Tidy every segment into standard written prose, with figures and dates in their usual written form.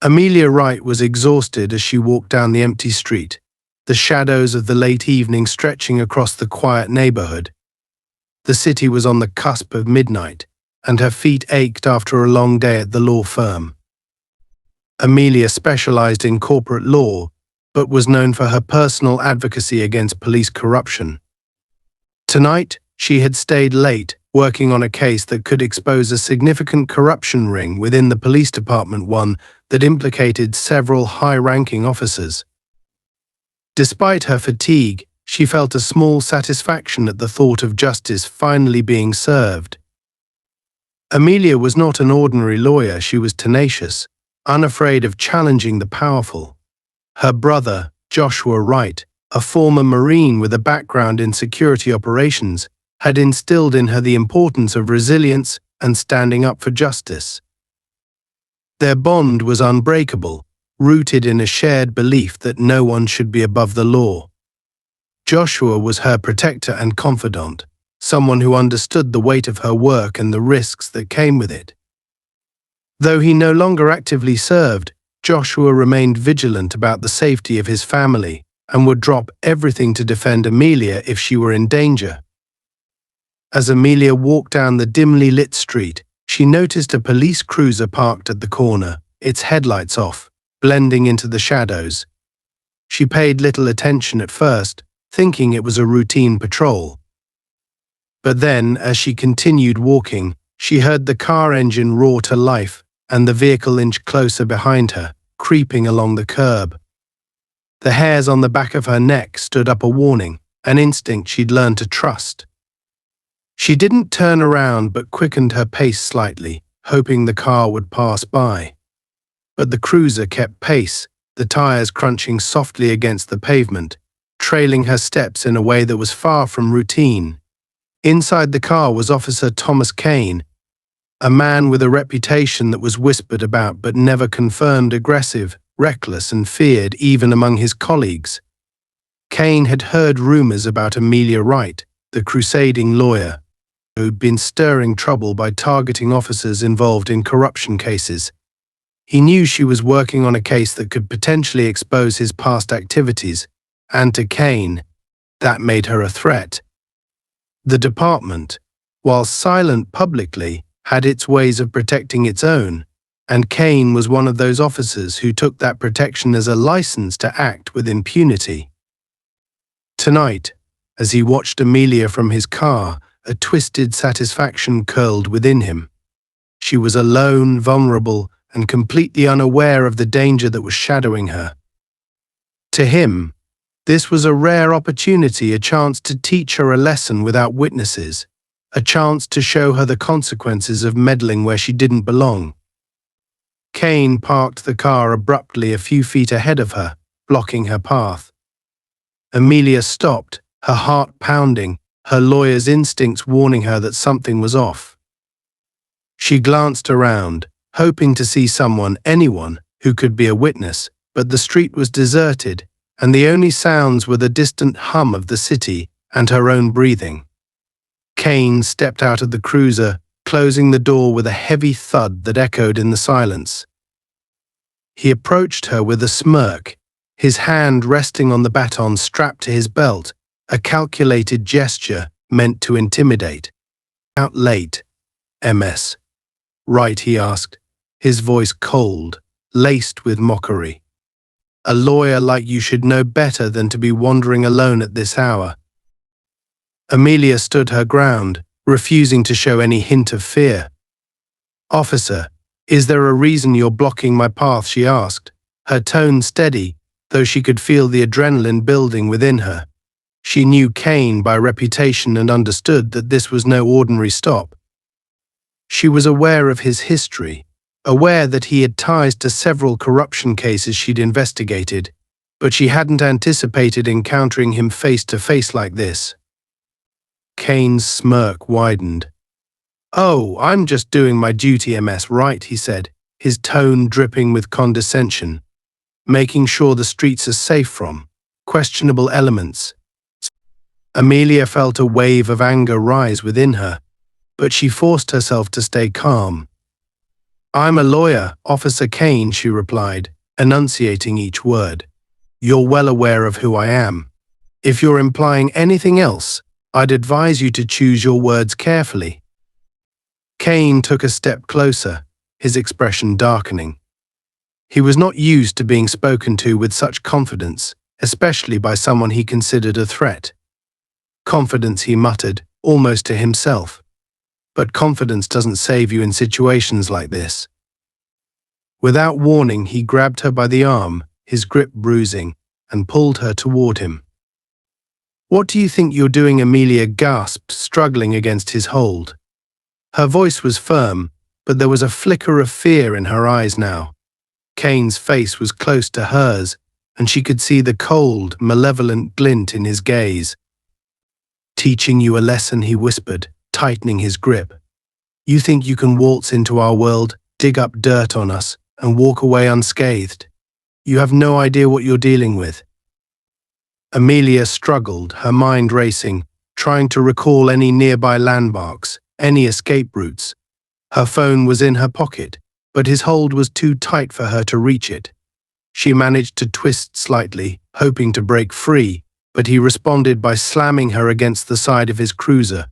Amelia Wright was exhausted as she walked down the empty street, the shadows of the late evening stretching across the quiet neighborhood. The city was on the cusp of midnight, and her feet ached after a long day at the law firm. Amelia specialized in corporate law, but was known for her personal advocacy against police corruption. Tonight, she had stayed late, working on a case that could expose a significant corruption ring within the police department, one that implicated several high-ranking officers. Despite her fatigue, she felt a small satisfaction at the thought of justice finally being served. Amelia was not an ordinary lawyer. She was tenacious, unafraid of challenging the powerful. Her brother, Joshua Wright, a former Marine with a background in security operations, had instilled in her the importance of resilience and standing up for justice. Their bond was unbreakable, rooted in a shared belief that no one should be above the law. Joshua was her protector and confidant, someone who understood the weight of her work and the risks that came with it. Though he no longer actively served, Joshua remained vigilant about the safety of his family and would drop everything to defend Amelia if she were in danger. As Amelia walked down the dimly lit street, she noticed a police cruiser parked at the corner, its headlights off, blending into the shadows. She paid little attention at first, thinking it was a routine patrol. But then, as she continued walking, she heard the car engine roar to life and the vehicle inch closer behind her, creeping along the curb. The hairs on the back of her neck stood up a warning, an instinct she'd learned to trust. She didn't turn around but quickened her pace slightly, hoping the car would pass by. But the cruiser kept pace, the tires crunching softly against the pavement, trailing her steps in a way that was far from routine. Inside the car was Officer Thomas Cain, a man with a reputation that was whispered about but never confirmed, aggressive, reckless, and feared even among his colleagues. Cain had heard rumors about Amelia Wright, the crusading lawyer, who'd been stirring trouble by targeting officers involved in corruption cases. He knew she was working on a case that could potentially expose his past activities, and to Cain, that made her a threat. The department, while silent publicly, had its ways of protecting its own, and Cain was one of those officers who took that protection as a license to act with impunity. Tonight, as he watched Amelia from his car, a twisted satisfaction curled within him. She was alone, vulnerable, and completely unaware of the danger that was shadowing her. To him, this was a rare opportunity, a chance to teach her a lesson without witnesses, a chance to show her the consequences of meddling where she didn't belong. Cain parked the car abruptly a few feet ahead of her, blocking her path. Amelia stopped, her heart pounding, her lawyer's instincts warning her that something was off. She glanced around, hoping to see anyone, who could be a witness, but the street was deserted, and the only sounds were the distant hum of the city and her own breathing. Cain stepped out of the cruiser, closing the door with a heavy thud that echoed in the silence. He approached her with a smirk, his hand resting on the baton strapped to his belt, a calculated gesture meant to intimidate. "Out late, MS. Right?" he asked, his voice cold, laced with mockery. "A lawyer like you should know better than to be wandering alone at this hour." Amelia stood her ground, refusing to show any hint of fear. "Officer, is there a reason you're blocking my path?" she asked, her tone steady, though she could feel the adrenaline building within her. She knew Cain by reputation and understood that this was no ordinary stop. She was aware of his history, aware that he had ties to several corruption cases she'd investigated, but she hadn't anticipated encountering him face to face like this. Cain's smirk widened. "Oh, I'm just doing my duty, MS. Right?" he said, his tone dripping with condescension. "Making sure the streets are safe from questionable elements." Amelia felt a wave of anger rise within her, but she forced herself to stay calm. I'm a lawyer, Officer Cain, she replied, enunciating each word. You're well aware of who I am. If you're implying anything else, I'd advise you to choose your words carefully. Cain took a step closer, his expression darkening. He was not used to being spoken to with such confidence, especially by someone he considered a threat. Confidence, he muttered, almost to himself. But confidence doesn't save you in situations like this. Without warning, he grabbed her by the arm, his grip bruising, and pulled her toward him. What do you think you're doing? Amelia gasped, struggling against his hold. Her voice was firm, but there was a flicker of fear in her eyes now. Cain's face was close to hers, and she could see the cold, malevolent glint in his gaze. Teaching you a lesson, he whispered, tightening his grip. You think you can waltz into our world, dig up dirt on us, and walk away unscathed? You have no idea what you're dealing with. Amelia struggled, her mind racing, trying to recall any nearby landmarks, any escape routes. Her phone was in her pocket, but his hold was too tight for her to reach it. She managed to twist slightly, hoping to break free, but he responded by slamming her against the side of his cruiser.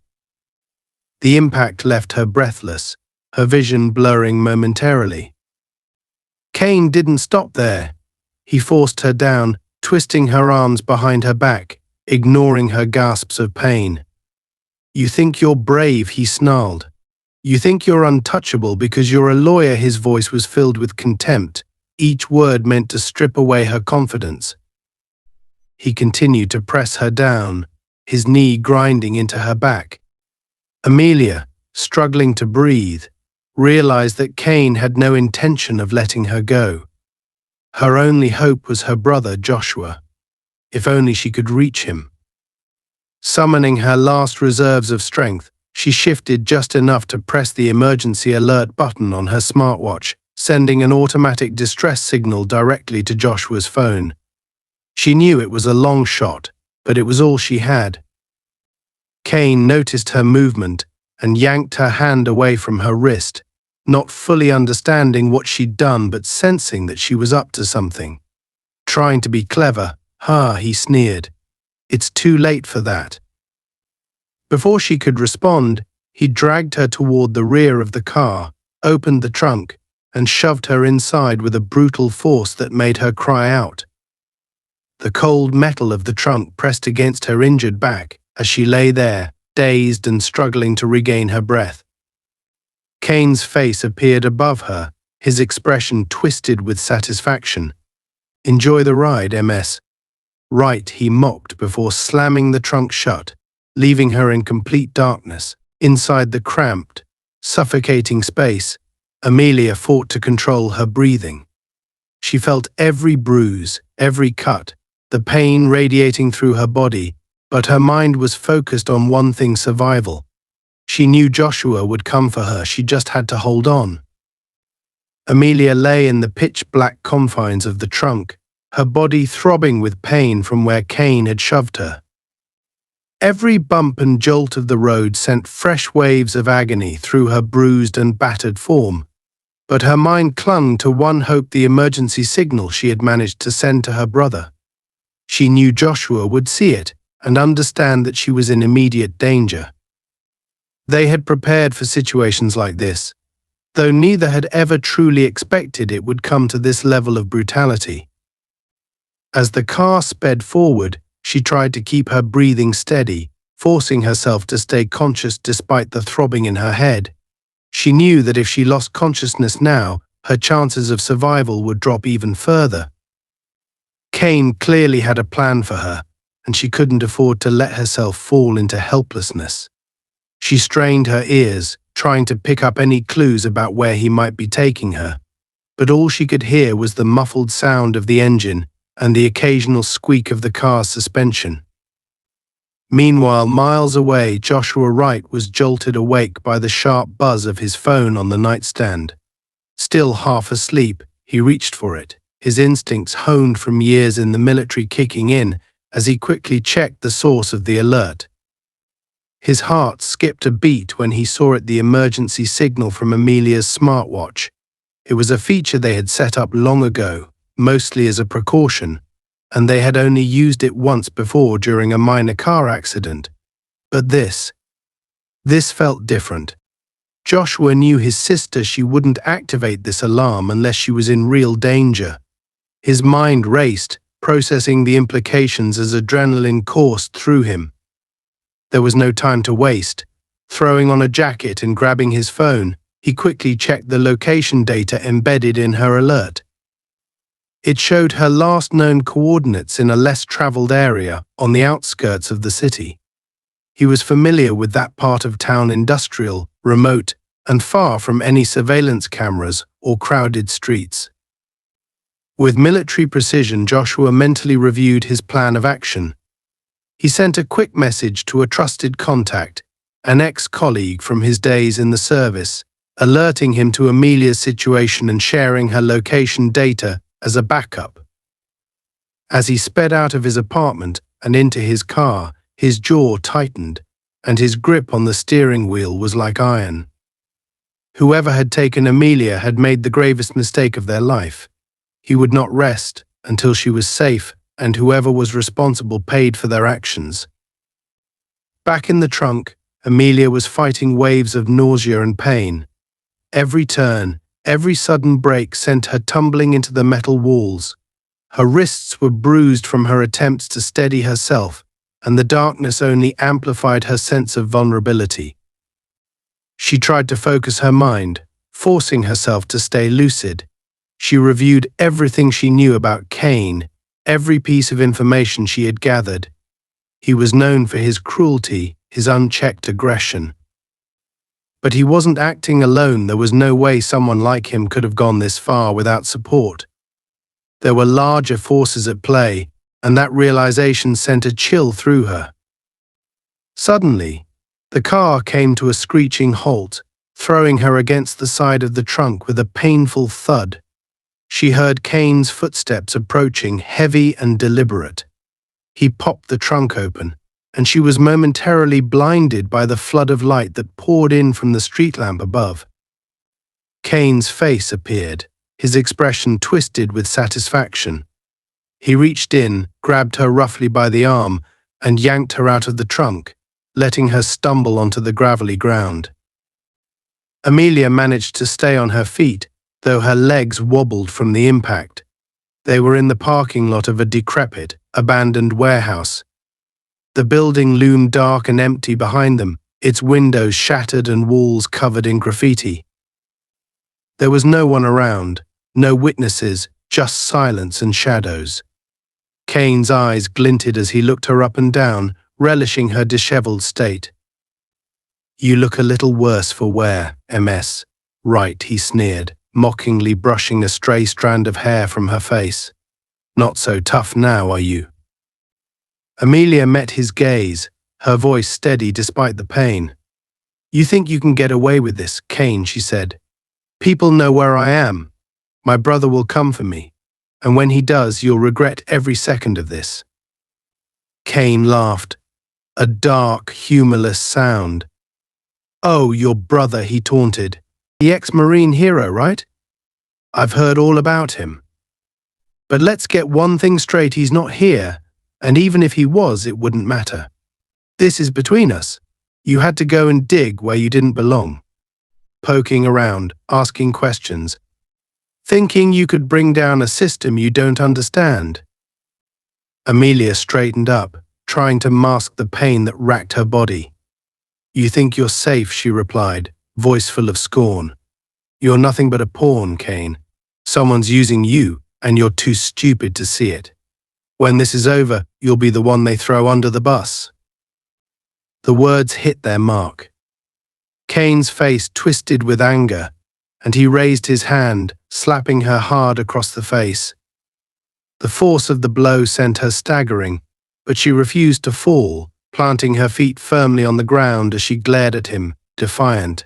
The impact left her breathless, her vision blurring momentarily. Cain didn't stop there. He forced her down, twisting her arms behind her back, ignoring her gasps of pain. You think you're brave, he snarled. You think you're untouchable because you're a lawyer. His voice was filled with contempt, each word meant to strip away her confidence. He continued to press her down, his knee grinding into her back. Amelia, struggling to breathe, realized that Cain had no intention of letting her go. Her only hope was her brother Joshua. If only she could reach him. Summoning her last reserves of strength, she shifted just enough to press the emergency alert button on her smartwatch, sending an automatic distress signal directly to Joshua's phone. She knew it was a long shot, but it was all she had. Cain noticed her movement and yanked her hand away from her wrist, not fully understanding what she'd done but sensing that she was up to something. Trying to be clever, he sneered. It's too late for that. Before she could respond, he dragged her toward the rear of the car, opened the trunk, and shoved her inside with a brutal force that made her cry out. The cold metal of the trunk pressed against her injured back as she lay there, dazed and struggling to regain her breath. Cain's face appeared above her, his expression twisted with satisfaction. Enjoy the ride, MS. Right, he mocked before slamming the trunk shut, leaving her in complete darkness. Inside the cramped, suffocating space, Amelia fought to control her breathing. She felt every bruise, every cut, the pain radiating through her body, but her mind was focused on one thing: survival. She knew Joshua would come for her, she just had to hold on. Amelia lay in the pitch-black confines of the trunk, her body throbbing with pain from where Cain had shoved her. Every bump and jolt of the road sent fresh waves of agony through her bruised and battered form, but her mind clung to one hope: the emergency signal she had managed to send to her brother. She knew Joshua would see it and understand that she was in immediate danger. They had prepared for situations like this, though neither had ever truly expected it would come to this level of brutality. As the car sped forward, she tried to keep her breathing steady, forcing herself to stay conscious despite the throbbing in her head. She knew that if she lost consciousness now, her chances of survival would drop even further. Cain clearly had a plan for her, and she couldn't afford to let herself fall into helplessness. She strained her ears, trying to pick up any clues about where he might be taking her, but all she could hear was the muffled sound of the engine and the occasional squeak of the car's suspension. Meanwhile, miles away, Joshua Wright was jolted awake by the sharp buzz of his phone on the nightstand. Still half asleep, he reached for it, his instincts honed from years in the military kicking in as he quickly checked the source of the alert. His heart skipped a beat when he saw it: the emergency signal from Amelia's smartwatch, It was a feature they had set up long ago, mostly as a precaution, and they had only used it once before during a minor car accident. But this felt different. Joshua knew his sister she wouldn't activate this alarm unless she was in real danger. His mind raced, processing the implications as adrenaline coursed through him. There was no time to waste. Throwing on a jacket and grabbing his phone, he quickly checked the location data embedded in her alert. It showed her last known coordinates in a less traveled area on the outskirts of the city. He was familiar with that part of town, industrial, remote, and far from any surveillance cameras or crowded streets. With military precision, Joshua mentally reviewed his plan of action. He sent a quick message to a trusted contact, an ex-colleague from his days in the service, alerting him to Amelia's situation and sharing her location data as a backup. As he sped out of his apartment and into his car, his jaw tightened, and his grip on the steering wheel was like iron. Whoever had taken Amelia had made the gravest mistake of their life. He would not rest until she was safe, and whoever was responsible paid for their actions. Back in the trunk, Amelia was fighting waves of nausea and pain. Every turn, every sudden break sent her tumbling into the metal walls. Her wrists were bruised from her attempts to steady herself, and the darkness only amplified her sense of vulnerability. She tried to focus her mind, forcing herself to stay lucid. She reviewed everything she knew about Cain, every piece of information she had gathered. He was known for his cruelty, his unchecked aggression. But he wasn't acting alone. There was no way someone like him could have gone this far without support. There were larger forces at play, and that realization sent a chill through her. Suddenly, the car came to a screeching halt, throwing her against the side of the trunk with a painful thud. She heard Cain's footsteps approaching, heavy and deliberate. He popped the trunk open, and she was momentarily blinded by the flood of light that poured in from the street lamp above. Cain's face appeared, his expression twisted with satisfaction. He reached in, grabbed her roughly by the arm, and yanked her out of the trunk, letting her stumble onto the gravelly ground. Amelia managed to stay on her feet, though her legs wobbled from the impact. They were in the parking lot of a decrepit, abandoned warehouse. The building loomed dark and empty behind them, its windows shattered and walls covered in graffiti. There was no one around, no witnesses, just silence and shadows. Cain's eyes glinted as he looked her up and down, relishing her disheveled state. "You look a little worse for wear, MS. Right," he sneered, mockingly brushing a stray strand of hair from her face. "Not so tough now, are you?" Amelia met his gaze, her voice steady despite the pain. "You think you can get away with this, Cain," she said. "People know where I am. My brother will come for me, and when he does, you'll regret every second of this." Cain laughed, a dark, humorless sound. "Oh, your brother," he taunted. "The ex-Marine hero, right? I've heard all about him. But let's get one thing straight, he's not here, and even if he was, it wouldn't matter. This is between us. You had to go and dig where you didn't belong. Poking around, asking questions, thinking you could bring down a system you don't understand." Amelia straightened up, trying to mask the pain that racked her body. "You think you're safe," she replied, voice full of scorn. "You're nothing but a pawn, Cain. Someone's using you, and you're too stupid to see it. When this is over, you'll be the one they throw under the bus." The words hit their mark. Cain's face twisted with anger, and he raised his hand, slapping her hard across the face. The force of the blow sent her staggering, but she refused to fall, planting her feet firmly on the ground as she glared at him, defiant.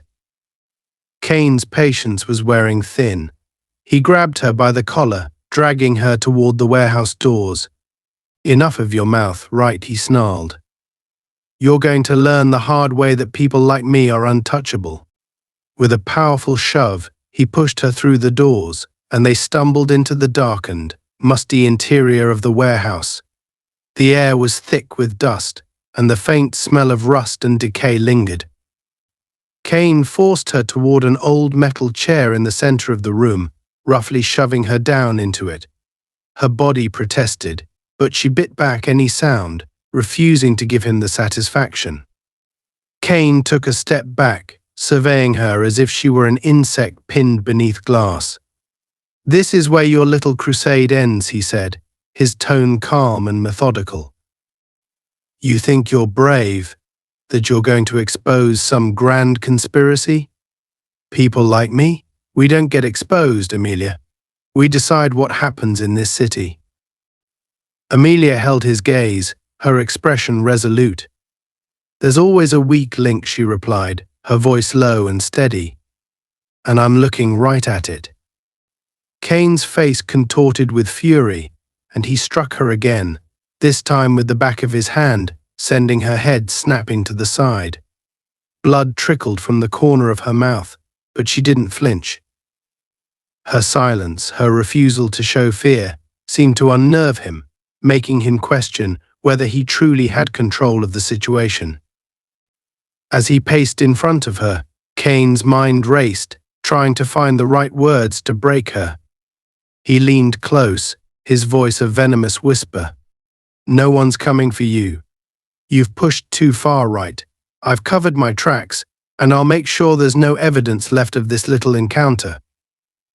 Cain's patience was wearing thin. He grabbed her by the collar, dragging her toward the warehouse doors. "Enough of your mouth, right?" he snarled. "You're going to learn the hard way that people like me are untouchable." With a powerful shove, He pushed her through the doors, and they stumbled into the darkened, musty interior of the warehouse. The air was thick with dust, and the faint smell of rust and decay lingered. Cain forced her toward an old metal chair in the center of the room, roughly shoving her down into it. Her body protested, but she bit back any sound, refusing to give him the satisfaction. Cain took a step back, surveying her as if she were an insect pinned beneath glass. "This is where your little crusade ends," he said, his tone calm and methodical. "You think you're brave, that you're going to expose some grand conspiracy? People like me, we don't get exposed, Amelia. We decide what happens in this city." Amelia held his gaze, her expression resolute. "There's always a weak link," she replied, her voice low and steady. "And I'm looking right at it." Cain's face contorted with fury, and he struck her again, this time with the back of his hand, sending her head snapping to the side. Blood trickled from the corner of her mouth, but she didn't flinch. Her silence, her refusal to show fear, seemed to unnerve him, making him question whether he truly had control of the situation. As he paced in front of her, Cain's mind raced, trying to find the right words to break her. He leaned close, his voice a venomous whisper. "No one's coming for you. You've pushed too far right. I've covered my tracks, and I'll make sure there's no evidence left of this little encounter.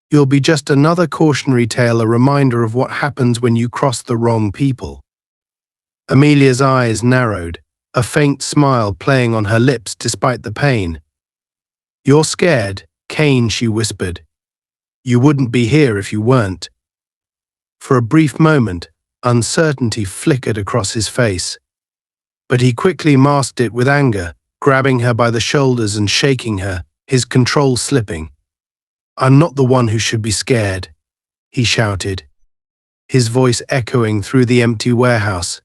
You'll be just another cautionary tale, a reminder of what happens when you cross the wrong people." Amelia's eyes narrowed, a faint smile playing on her lips despite the pain. "You're scared, Cain," she whispered. "You wouldn't be here if you weren't." For a brief moment, uncertainty flickered across his face. But he quickly masked it with anger, grabbing her by the shoulders and shaking her, his control slipping. "I'm not the one who should be scared," he shouted, his voice echoing through the empty warehouse.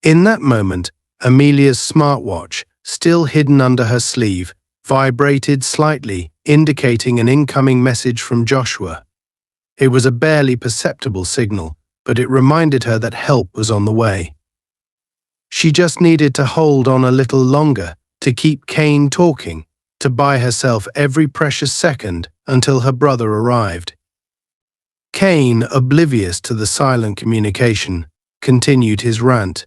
In that moment, Amelia's smartwatch, still hidden under her sleeve, vibrated slightly, indicating an incoming message from Joshua. It was a barely perceptible signal, but it reminded her that help was on the way. She just needed to hold on a little longer, to keep Cain talking, to buy herself every precious second until her brother arrived. Cain, oblivious to the silent communication, continued his rant.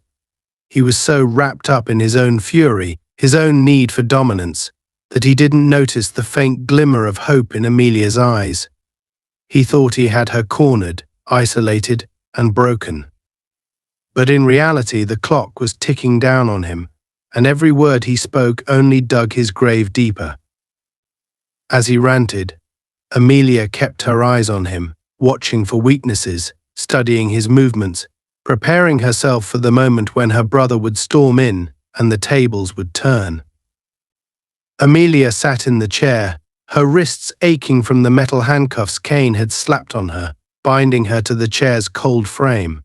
He was so wrapped up in his own fury, his own need for dominance, that he didn't notice the faint glimmer of hope in Amelia's eyes. He thought he had her cornered, isolated, and broken. But in reality, the clock was ticking down on him, and every word he spoke only dug his grave deeper. As he ranted, Amelia kept her eyes on him, watching for weaknesses, studying his movements, preparing herself for the moment when her brother would storm in and the tables would turn. Amelia sat in the chair, her wrists aching from the metal handcuffs Cain had slapped on her, binding her to the chair's cold frame.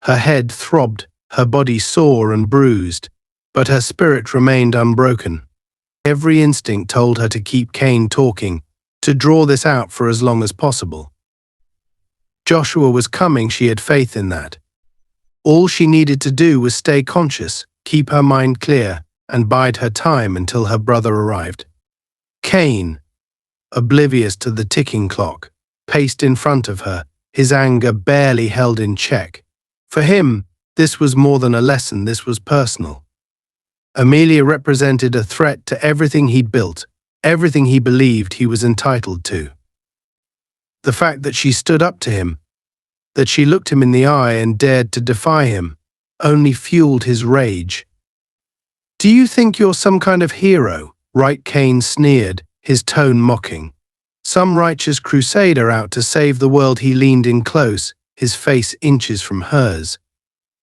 Her head throbbed, her body sore and bruised, but her spirit remained unbroken. Every instinct told her to keep Cain talking, to draw this out for as long as possible. Joshua was coming, she had faith in that. All she needed to do was stay conscious, keep her mind clear, and bide her time until her brother arrived. Cain, oblivious to the ticking clock, paced in front of her, his anger barely held in check. For him, this was more than a lesson, this was personal. Amelia represented a threat to everything he'd built, everything he believed he was entitled to. The fact that she stood up to him, that she looked him in the eye and dared to defy him, only fueled his rage. "Do you think you're some kind of hero?" Right, Cain sneered, his tone mocking. "Some righteous crusader out to save the world?" He leaned in close, his face inches from hers.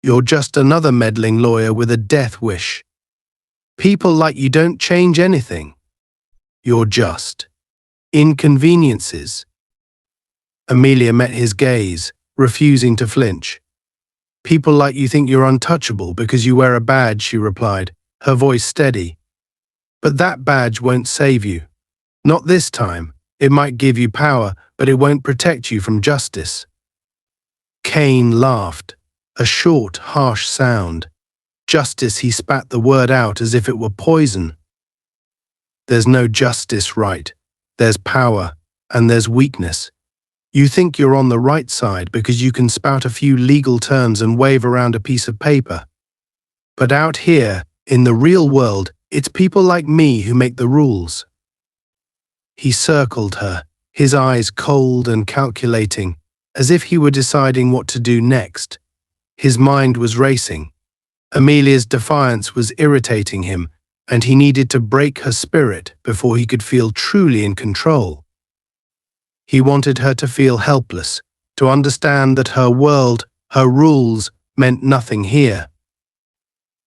"You're just another meddling lawyer with a death wish. People like you don't change anything. You're just inconveniences." Amelia met his gaze, refusing to flinch. "People like you think you're untouchable because you wear a badge," she replied, her voice steady. "But that badge won't save you. Not this time. It might give you power, but it won't protect you from justice." Cain laughed, a short, harsh sound. Justice, he spat the word out as if it were poison. "There's no justice, right? There's power, and there's weakness. You think you're on the right side because you can spout a few legal terms and wave around a piece of paper. But out here, in the real world, it's people like me who make the rules." He circled her, his eyes cold and calculating, as if he were deciding what to do next. His mind was racing. Amelia's defiance was irritating him, and he needed to break her spirit before he could feel truly in control. He wanted her to feel helpless, to understand that her world, her rules, meant nothing here.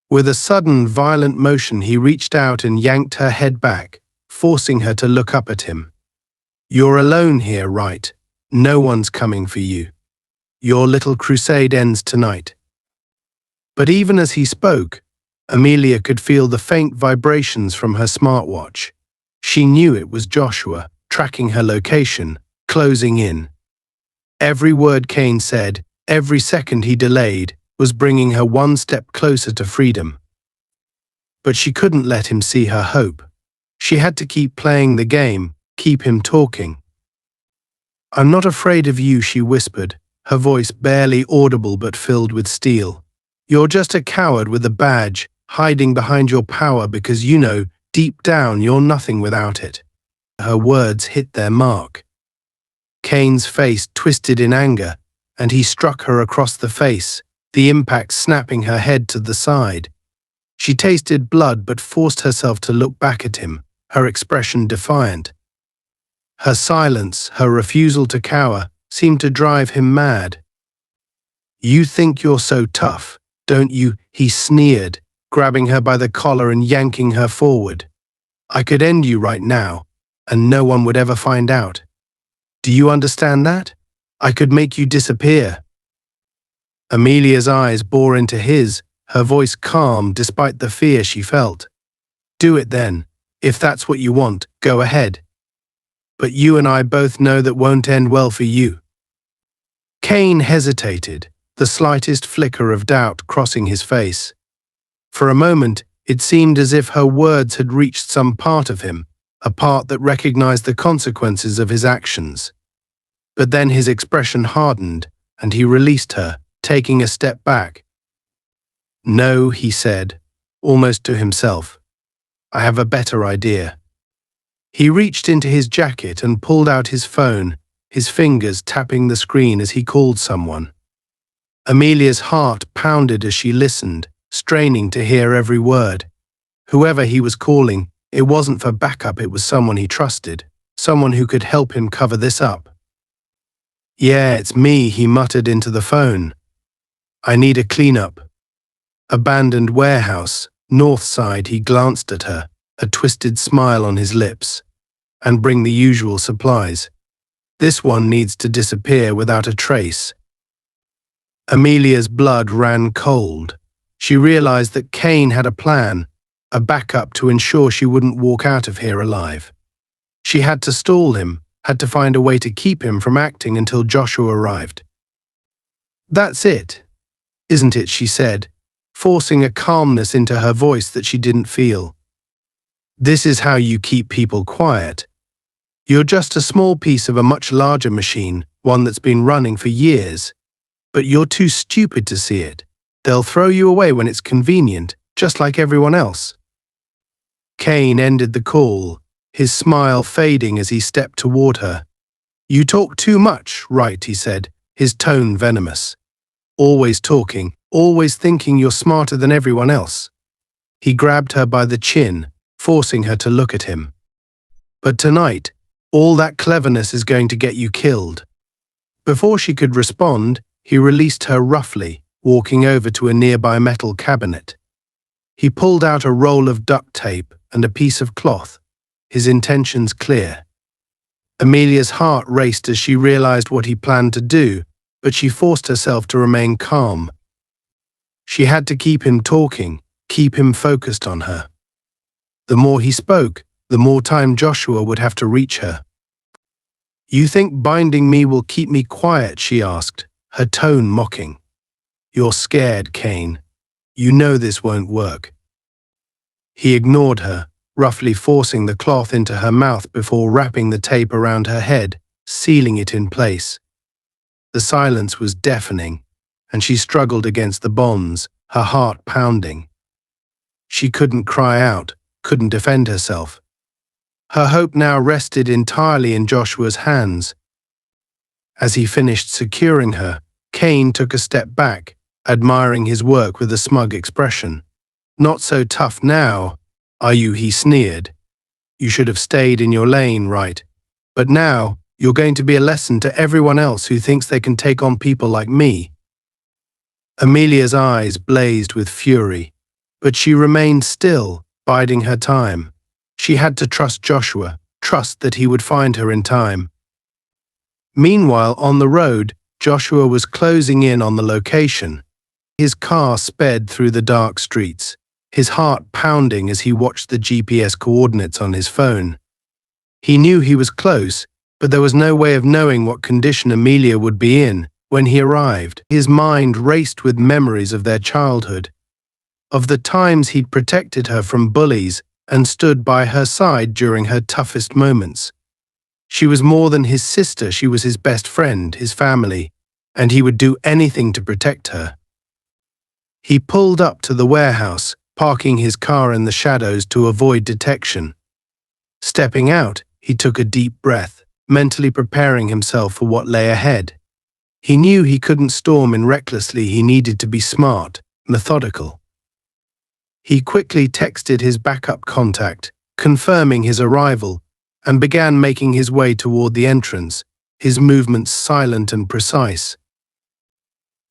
With a sudden, violent motion, he reached out and yanked her head back, forcing her to look up at him. "You're alone here, right? No one's coming for you. Your little crusade ends tonight." But even as he spoke, Amelia could feel the faint vibrations from her smartwatch. She knew it was Joshua, tracking her location, closing in. Every word Cain said, every second he delayed, was bringing her one step closer to freedom. But she couldn't let him see her hope. She had to keep playing the game, keep him talking. "I'm not afraid of you," she whispered, her voice barely audible but filled with steel. "You're just a coward with a badge, hiding behind your power because you know, deep down, you're nothing without it." Her words hit their mark. Cain's face twisted in anger, and he struck her across the face, the impact snapping her head to the side. She tasted blood but forced herself to look back at him, her expression defiant. Her silence, her refusal to cower, seemed to drive him mad. "You think you're so tough, don't you?" he sneered, grabbing her by the collar and yanking her forward. "I could end you right now, and no one would ever find out. Do you understand that? I could make you disappear." Amelia's eyes bore into his, her voice calm despite the fear she felt. "Do it then. If that's what you want, go ahead. But you and I both know that won't end well for you." Cain hesitated, the slightest flicker of doubt crossing his face. For a moment, it seemed as if her words had reached some part of him, a part that recognized the consequences of his actions. But then his expression hardened, and he released her, taking a step back. "No," he said, almost to himself. "I have a better idea." He reached into his jacket and pulled out his phone, his fingers tapping the screen as he called someone. Amelia's heart pounded as she listened, straining to hear every word. Whoever he was calling, it wasn't for backup, it was someone he trusted, someone who could help him cover this up. "Yeah, it's me," he muttered into the phone. "I need a cleanup." "Abandoned warehouse, north side." He glanced at her, a twisted smile on his lips. "And bring the usual supplies. This one needs to disappear without a trace." Amelia's blood ran cold. She realized that Cain had a plan, a backup to ensure she wouldn't walk out of here alive. She had to stall him, had to find a way to keep him from acting until Joshua arrived. "That's it, isn't it?" she said, forcing a calmness into her voice that she didn't feel. "This is how you keep people quiet. You're just a small piece of a much larger machine, one that's been running for years. But you're too stupid to see it. They'll throw you away when it's convenient, just like everyone else." Cain ended the call, his smile fading as he stepped toward her. "You talk too much, right?" he said, his tone venomous. "Always talking, always thinking you're smarter than everyone else." He grabbed her by the chin, forcing her to look at him. "But tonight, all that cleverness is going to get you killed." Before she could respond, he released her roughly, walking over to a nearby metal cabinet. He pulled out a roll of duct tape and a piece of cloth, his intentions clear. Amelia's heart raced as she realized what he planned to do, but she forced herself to remain calm. She had to keep him talking, keep him focused on her. The more he spoke, the more time Joshua would have to reach her. You think binding me will keep me quiet, she asked, her tone mocking. You're scared, Cain. You know this won't work. He ignored her, roughly forcing the cloth into her mouth before wrapping the tape around her head, sealing it in place. The silence was deafening, and she struggled against the bonds, her heart pounding. She couldn't cry out, couldn't defend herself. Her hope now rested entirely in Joshua's hands. As he finished securing her, Cain took a step back, admiring his work with a smug expression. Not so tough now, are you? He sneered. You should have stayed in your lane, right? But now, you're going to be a lesson to everyone else who thinks they can take on people like me. Amelia's eyes blazed with fury, but she remained still, biding her time. She had to trust Joshua, trust that he would find her in time. Meanwhile, on the road, Joshua was closing in on the location. His car sped through the dark streets, his heart pounding as he watched the GPS coordinates on his phone. He knew he was close, but there was no way of knowing what condition Amelia would be in when he arrived. His mind raced with memories of their childhood, of the times he'd protected her from bullies and stood by her side during her toughest moments. She was more than his sister, she was his best friend, his family, and he would do anything to protect her. He pulled up to the warehouse, parking his car in the shadows to avoid detection. Stepping out, he took a deep breath, mentally preparing himself for what lay ahead. He knew he couldn't storm in recklessly, he needed to be smart, methodical. He quickly texted his backup contact, confirming his arrival, and began making his way toward the entrance, his movements silent and precise.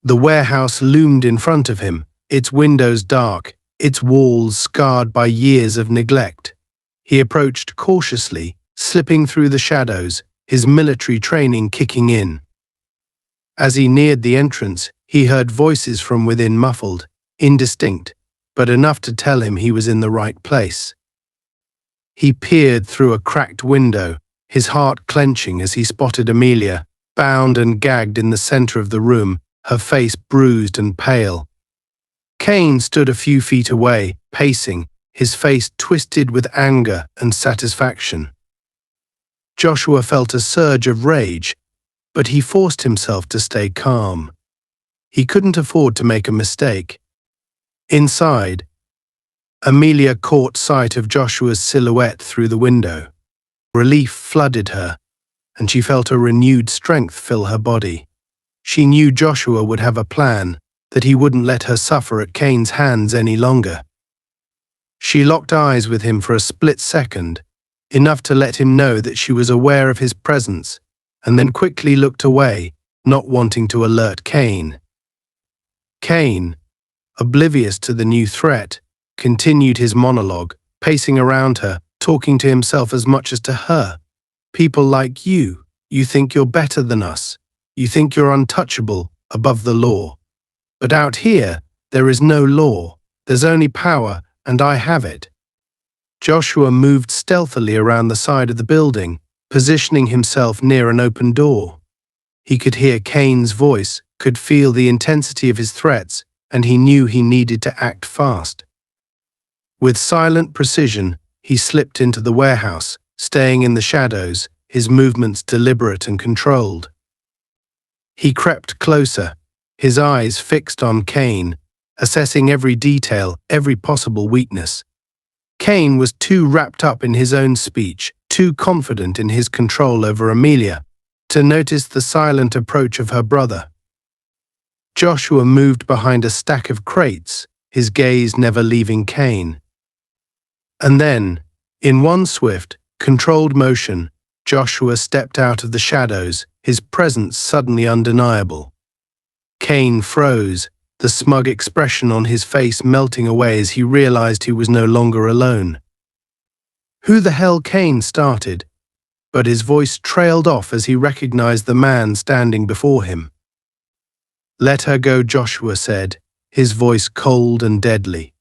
The warehouse loomed in front of him, its windows dark, its walls scarred by years of neglect. He approached cautiously, slipping through the shadows, his military training kicking in. As he neared the entrance, he heard voices from within, muffled, indistinct, but enough to tell him he was in the right place. He peered through a cracked window, his heart clenching as he spotted Amelia, bound and gagged in the center of the room, her face bruised and pale. Cain stood a few feet away, pacing, his face twisted with anger and satisfaction. Joshua felt a surge of rage, but he forced himself to stay calm. He couldn't afford to make a mistake. Inside, Amelia caught sight of Joshua's silhouette through the window. Relief flooded her, and she felt a renewed strength fill her body. She knew Joshua would have a plan, that he wouldn't let her suffer at Cain's hands any longer. She locked eyes with him for a split second, enough to let him know that she was aware of his presence, and then quickly looked away, not wanting to alert Cain. Cain, oblivious to the new threat, continued his monologue, pacing around her, talking to himself as much as to her. People like you think you're better than us. You think you're untouchable, above the law. But out here, there is no law. There's only power, and I have it. Joshua moved stealthily around the side of the building, positioning himself near an open door. He could hear Cain's voice, could feel the intensity of his threats, and he knew he needed to act fast. With silent precision, he slipped into the warehouse, staying in the shadows, his movements deliberate and controlled. He crept closer, his eyes fixed on Cain, assessing every detail, every possible weakness. Cain was too wrapped up in his own speech, too confident in his control over Amelia, to notice the silent approach of her brother. Joshua moved behind a stack of crates, his gaze never leaving Cain. And then, in one swift, controlled motion, Joshua stepped out of the shadows, his presence suddenly undeniable. Cain froze, the smug expression on his face melting away as he realized he was no longer alone. Who the hell? Cain started, but his voice trailed off as he recognized the man standing before him. Let her go, Joshua said, his voice cold and deadly.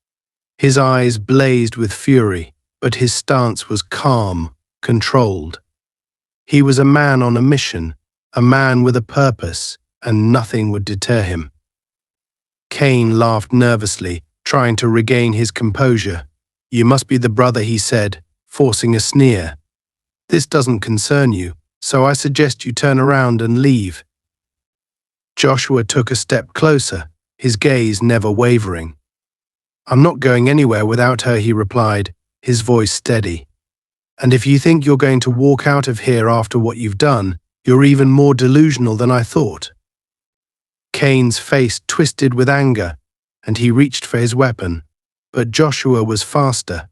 His eyes blazed with fury, but his stance was calm, controlled. He was a man on a mission, a man with a purpose, and nothing would deter him. Cain laughed nervously, trying to regain his composure. "You must be the brother," he said, forcing a sneer. "This doesn't concern you, so I suggest you turn around and leave." Joshua took a step closer, his gaze never wavering. "I'm not going anywhere without her," he replied, his voice steady. "And if you think you're going to walk out of here after what you've done, you're even more delusional than I thought." Cain's face twisted with anger, and he reached for his weapon, but Joshua was faster.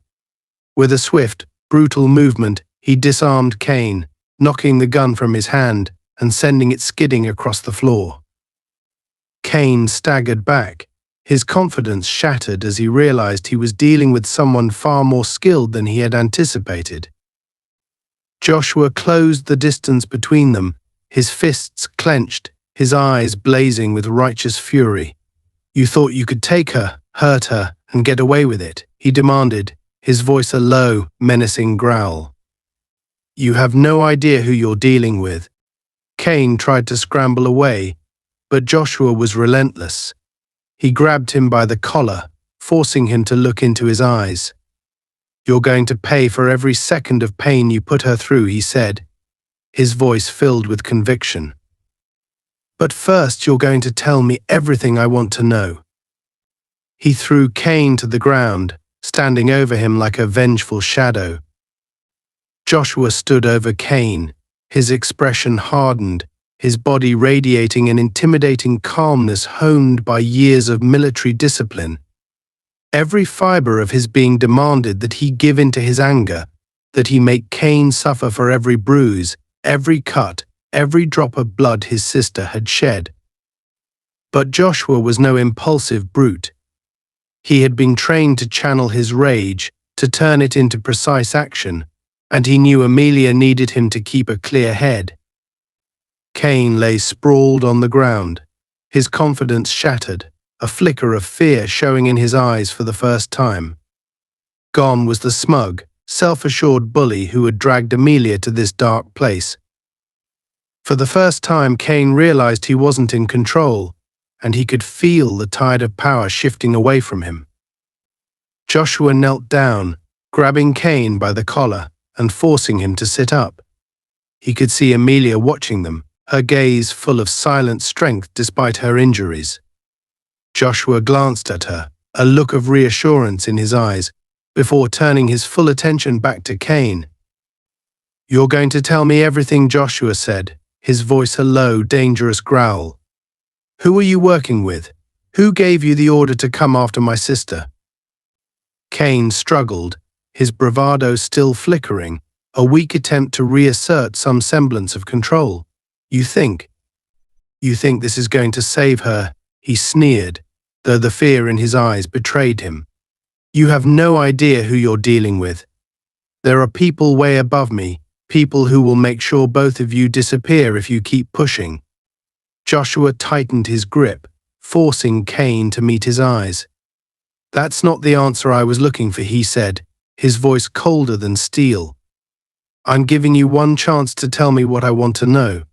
With a swift, brutal movement, he disarmed Cain, knocking the gun from his hand and sending it skidding across the floor. Cain staggered back, his confidence shattered as he realized he was dealing with someone far more skilled than he had anticipated. Joshua closed the distance between them, his fists clenched, his eyes blazing with righteous fury. "You thought you could take her, hurt her, and get away with it," he demanded, his voice a low, menacing growl. "You have no idea who you're dealing with." Cain tried to scramble away, but Joshua was relentless. He grabbed him by the collar, forcing him to look into his eyes. "You're going to pay for every second of pain you put her through," he said, his voice filled with conviction. "But first you're going to tell me everything I want to know." He threw Cain to the ground, standing over him like a vengeful shadow. Joshua stood over Cain, his expression hardened, his body radiating an intimidating calmness honed by years of military discipline. Every fiber of his being demanded that he give in to his anger, that he make Cain suffer for every bruise, every cut, every drop of blood his sister had shed. But Joshua was no impulsive brute. He had been trained to channel his rage, to turn it into precise action, and he knew Amelia needed him to keep a clear head. Cain lay sprawled on the ground, his confidence shattered, a flicker of fear showing in his eyes for the first time. Gone was the smug, self-assured bully who had dragged Amelia to this dark place. For the first time, Cain realized he wasn't in control, and he could feel the tide of power shifting away from him. Joshua knelt down, grabbing Cain by the collar and forcing him to sit up. He could see Amelia watching them, her gaze full of silent strength despite her injuries. Joshua glanced at her, a look of reassurance in his eyes, before turning his full attention back to Cain. "You're going to tell me everything," Joshua said, his voice a low, dangerous growl. "Who are you working with? Who gave you the order to come after my sister?" Cain struggled, his bravado still flickering, a weak attempt to reassert some semblance of control. You think this is going to save her?" he sneered, though the fear in his eyes betrayed him. "You have no idea who you're dealing with. There are people way above me, people who will make sure both of you disappear if you keep pushing." Joshua tightened his grip, forcing Cain to meet his eyes. "That's not the answer I was looking for," he said, his voice colder than steel. "I'm giving you one chance to tell me what I want to know,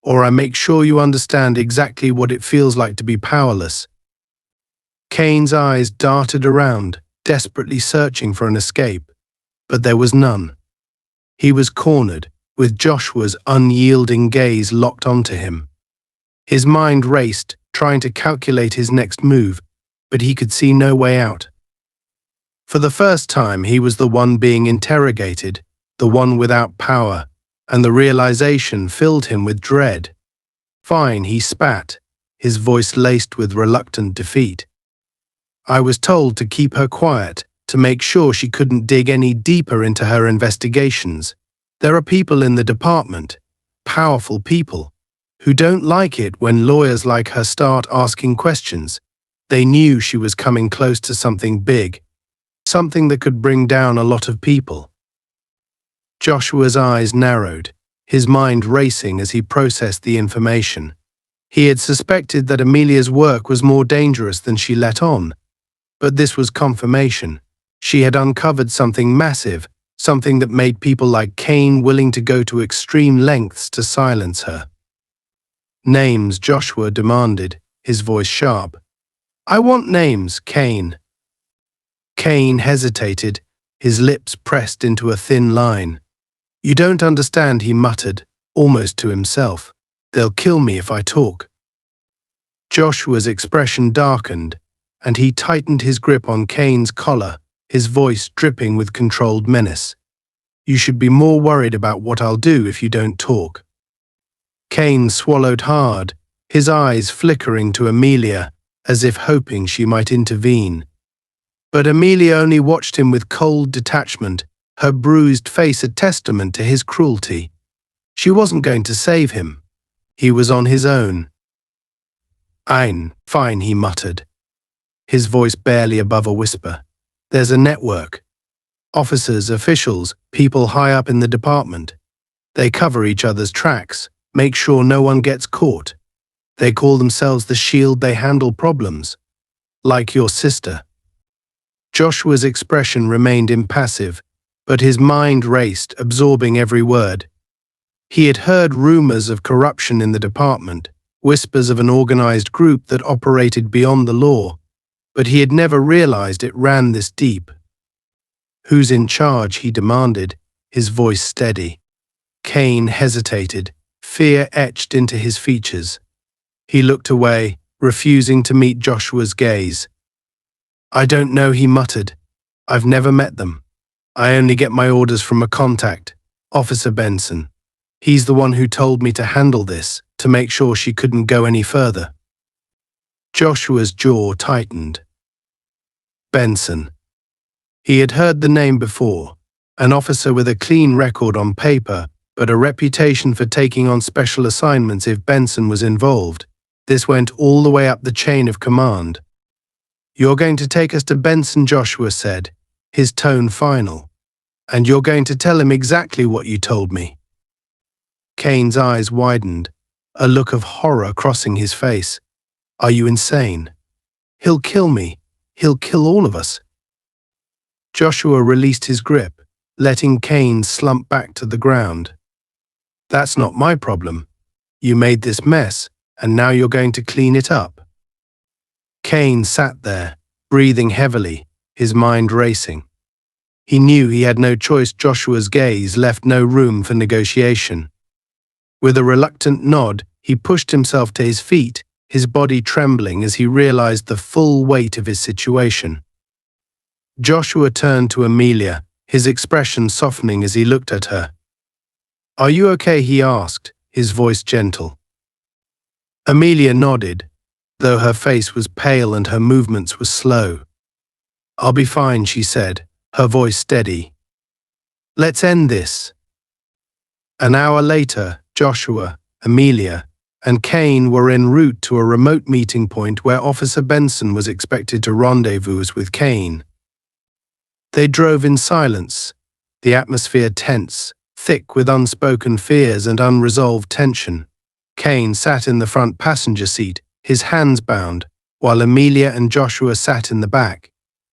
or I make sure you understand exactly what it feels like to be powerless." Cain's eyes darted around, desperately searching for an escape, but there was none. He was cornered, with Joshua's unyielding gaze locked onto him. His mind raced, trying to calculate his next move, but he could see no way out. For the first time, he was the one being interrogated, the one without power, and the realization filled him with dread. "Fine," he spat, his voice laced with reluctant defeat. "I was told to keep her quiet, to make sure she couldn't dig any deeper into her investigations. There are people in the department, powerful people, who don't like it when lawyers like her start asking questions. They knew she was coming close to something big, something that could bring down a lot of people." Joshua's eyes narrowed, his mind racing as he processed the information. He had suspected that Amelia's work was more dangerous than she let on, but this was confirmation. She had uncovered something massive, something that made people like Cain willing to go to extreme lengths to silence her. Names, Joshua demanded, his voice sharp. I want names, Cain. Cain hesitated, his lips pressed into a thin line. You don't understand, he muttered, almost to himself. They'll kill me if I talk. Joshua's expression darkened, and he tightened his grip on Cain's collar, his voice dripping with controlled menace. You should be more worried about what I'll do if you don't talk. Cain swallowed hard, his eyes flickering to Amelia, as if hoping she might intervene. But Amelia only watched him with cold detachment, her bruised face a testament to his cruelty. She wasn't going to save him. He was on his own. Fine, he muttered, his voice barely above a whisper. There's a network. Officers, officials, people high up in the department. They cover each other's tracks, make sure no one gets caught. They call themselves the shield. They handle problems. Like your sister. Joshua's expression remained impassive, but his mind raced, absorbing every word. He had heard rumors of corruption in the department, whispers of an organized group that operated beyond the law, but he had never realized it ran this deep. Who's in charge? He demanded, his voice steady. Cain hesitated, fear etched into his features. He looked away, refusing to meet Joshua's gaze. I don't know, he muttered. I've never met them. I only get my orders from a contact, Officer Benson. He's the one who told me to handle this, to make sure she couldn't go any further. Joshua's jaw tightened. Benson. He had heard the name before, an officer with a clean record on paper, but a reputation for taking on special assignments if Benson was involved. This went all the way up the chain of command. You're going to take us to Benson, Joshua said, his tone final. And you're going to tell him exactly what you told me. Cain's eyes widened, a look of horror crossing his face. Are you insane? He'll kill me. He'll kill all of us. Joshua released his grip, letting Cain slump back to the ground. That's not my problem. You made this mess, and now you're going to clean it up. Cain sat there, breathing heavily, his mind racing. He knew he had no choice. Joshua's gaze left no room for negotiation. With a reluctant nod, he pushed himself to his feet, his body trembling as he realized the full weight of his situation. Joshua turned to Amelia, his expression softening as he looked at her. Are you okay? He asked, his voice gentle. Amelia nodded, though her face was pale and her movements were slow. I'll be fine, she said, her voice steady. Let's end this. An hour later, Joshua, Amelia, and Cain were en route to a remote meeting point where Officer Benson was expected to rendezvous with Cain. They drove in silence, the atmosphere tense, thick with unspoken fears and unresolved tension. Cain sat in the front passenger seat, his hands bound, while Amelia and Joshua sat in the back.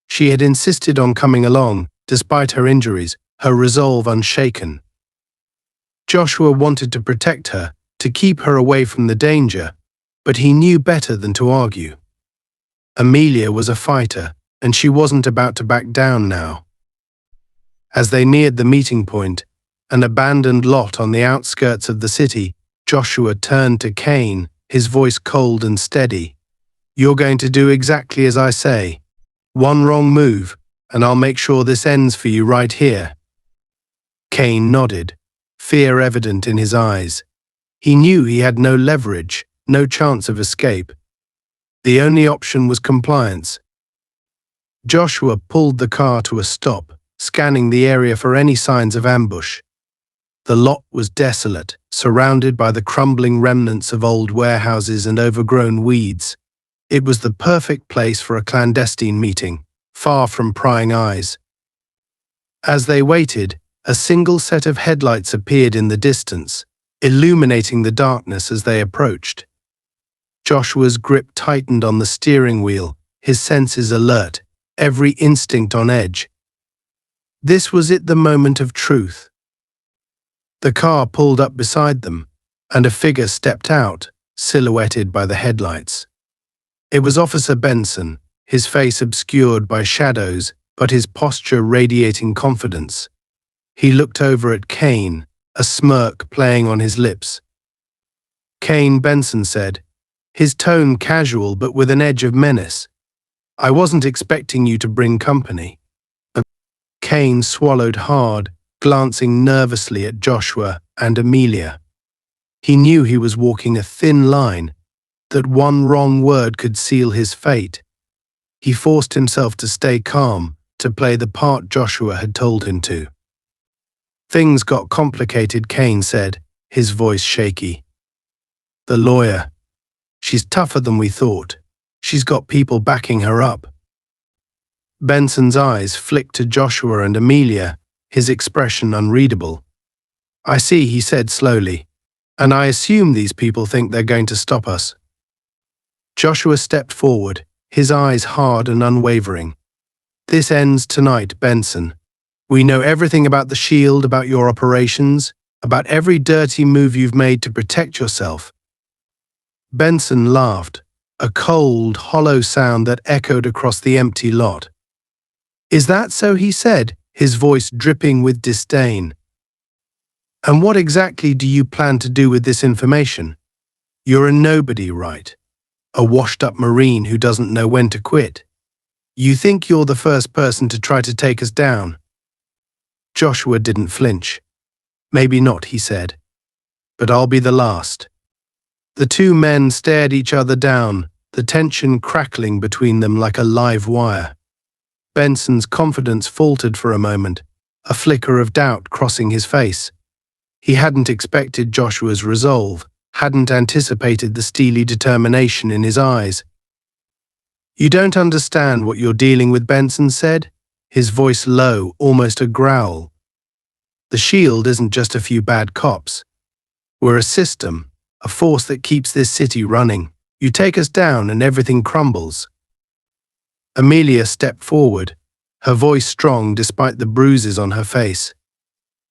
She had insisted on coming along, despite her injuries, her resolve unshaken. Joshua wanted to protect her, to keep her away from the danger, but he knew better than to argue. Amelia was a fighter, and she wasn't about to back down now. As they neared the meeting point, an abandoned lot on the outskirts of the city, Joshua turned to Cain, his voice cold and steady. You're going to do exactly as I say. One wrong move, and I'll make sure this ends for you right here. Cain nodded, fear evident in his eyes. He knew he had no leverage, no chance of escape. The only option was compliance. Joshua pulled the car to a stop, scanning the area for any signs of ambush. The lot was desolate, surrounded by the crumbling remnants of old warehouses and overgrown weeds. It was the perfect place for a clandestine meeting, far from prying eyes. As they waited, a single set of headlights appeared in the distance, illuminating the darkness as they approached. Joshua's grip tightened on the steering wheel, his senses alert, every instinct on edge. This was it, the moment of truth. The car pulled up beside them, and a figure stepped out, silhouetted by the headlights. It was Officer Benson, his face obscured by shadows, but his posture radiating confidence. He looked over at Cain, a smirk playing on his lips. "Cain," Benson said, his tone casual but with an edge of menace. "I wasn't expecting you to bring company." Cain swallowed hard, glancing nervously at Joshua and Amelia. He knew he was walking a thin line, that one wrong word could seal his fate. He forced himself to stay calm, to play the part Joshua had told him to. "Things got complicated," Cain said, his voice shaky. "The lawyer. She's tougher than we thought. She's got people backing her up." Benson's eyes flicked to Joshua and Amelia, his expression unreadable. "I see," he said slowly, "and I assume these people think they're going to stop us." Joshua stepped forward, his eyes hard and unwavering. "This ends tonight, Benson. We know everything about the Shield, about your operations, about every dirty move you've made to protect yourself." Benson laughed, a cold, hollow sound that echoed across the empty lot. "Is that so?" he said, his voice dripping with disdain. "And what exactly do you plan to do with this information? You're a nobody, right? A washed-up Marine who doesn't know when to quit. You think you're the first person to try to take us down?" Joshua didn't flinch. "Maybe not," he said, "but I'll be the last." The two men stared each other down, the tension crackling between them like a live wire. Benson's confidence faltered for a moment, a flicker of doubt crossing his face. He hadn't expected Joshua's resolve, hadn't anticipated the steely determination in his eyes. "You don't understand what you're dealing with," Benson said, his voice low, almost a growl. "The Shield isn't just a few bad cops. We're a system, a force that keeps this city running. You take us down and everything crumbles." Amelia stepped forward, her voice strong despite the bruises on her face.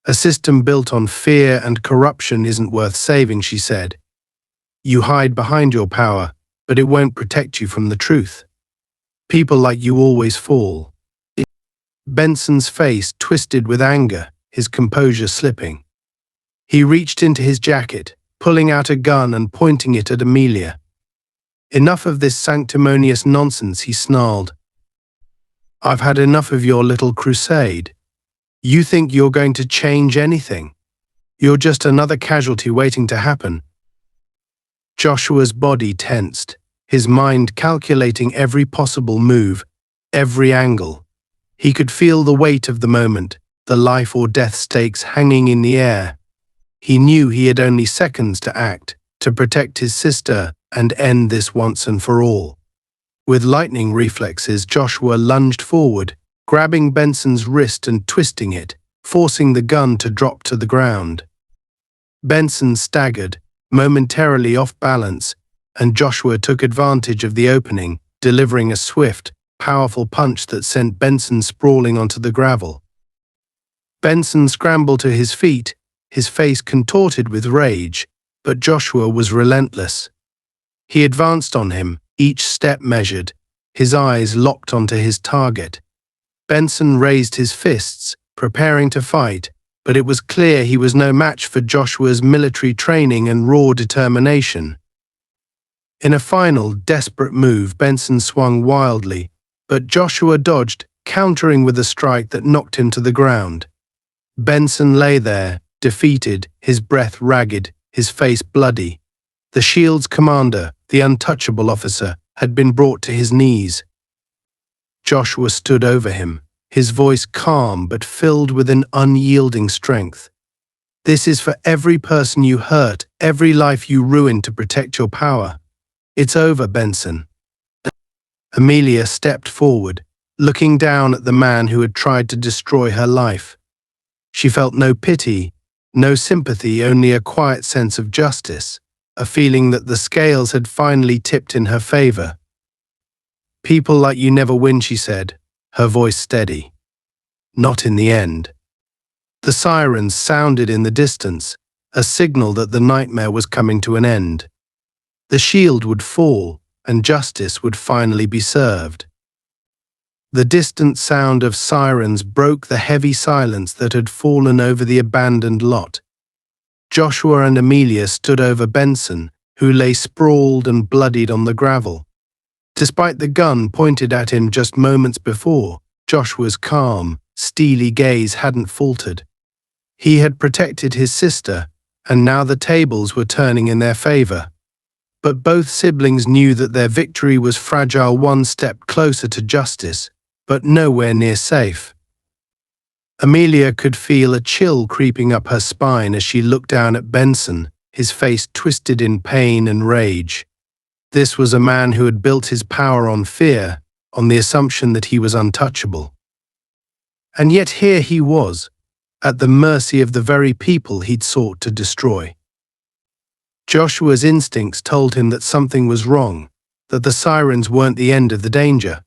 "A system built on fear and corruption isn't worth saving," she said. "You hide behind your power, but it won't protect you from the truth. People like you always fall." Benson's face twisted with anger, his composure slipping. He reached into his jacket, pulling out a gun and pointing it at Amelia. "Enough of this sanctimonious nonsense," he snarled. "I've had enough of your little crusade. You think you're going to change anything? You're just another casualty waiting to happen." Joshua's body tensed, his mind calculating every possible move, every angle. He could feel the weight of the moment, the life or death stakes hanging in the air. He knew he had only seconds to act, to protect his sister and end this once and for all. With lightning reflexes, Joshua lunged forward, grabbing Benson's wrist and twisting it, forcing the gun to drop to the ground. Benson staggered, momentarily off balance, and Joshua took advantage of the opening, delivering a swift, powerful punch that sent Benson sprawling onto the gravel. Benson scrambled to his feet, his face contorted with rage, but Joshua was relentless. He advanced on him, each step measured, his eyes locked onto his target. Benson raised his fists, preparing to fight, but it was clear he was no match for Joshua's military training and raw determination. In a final, desperate move, Benson swung wildly, but Joshua dodged, countering with a strike that knocked him to the ground. Benson lay there, defeated, his breath ragged, his face bloody. The Shield's commander, the untouchable officer, had been brought to his knees. Joshua stood over him, his voice calm but filled with an unyielding strength. "This is for every person you hurt, every life you ruined to protect your power. It's over, Benson." Amelia stepped forward, looking down at the man who had tried to destroy her life. She felt no pity, no sympathy, only a quiet sense of justice, a feeling that the scales had finally tipped in her favor. "People like you never win," she said, her voice steady. Not in the end. The sirens sounded in the distance, a signal that the nightmare was coming to an end. The shield would fall, and justice would finally be served. The distant sound of sirens broke the heavy silence that had fallen over the abandoned lot. Joshua and Amelia stood over Benson, who lay sprawled and bloodied on the gravel. Despite the gun pointed at him just moments before, Joshua's calm, steely gaze hadn't faltered. He had protected his sister, and now the tables were turning in their favor. But both siblings knew that their victory was fragile, one step closer to justice, but nowhere near safe. Amelia could feel a chill creeping up her spine as she looked down at Benson, his face twisted in pain and rage. This was a man who had built his power on fear, on the assumption that he was untouchable. And yet here he was, at the mercy of the very people he'd sought to destroy. Joshua's instincts told him that something was wrong, that the sirens weren't the end of the danger.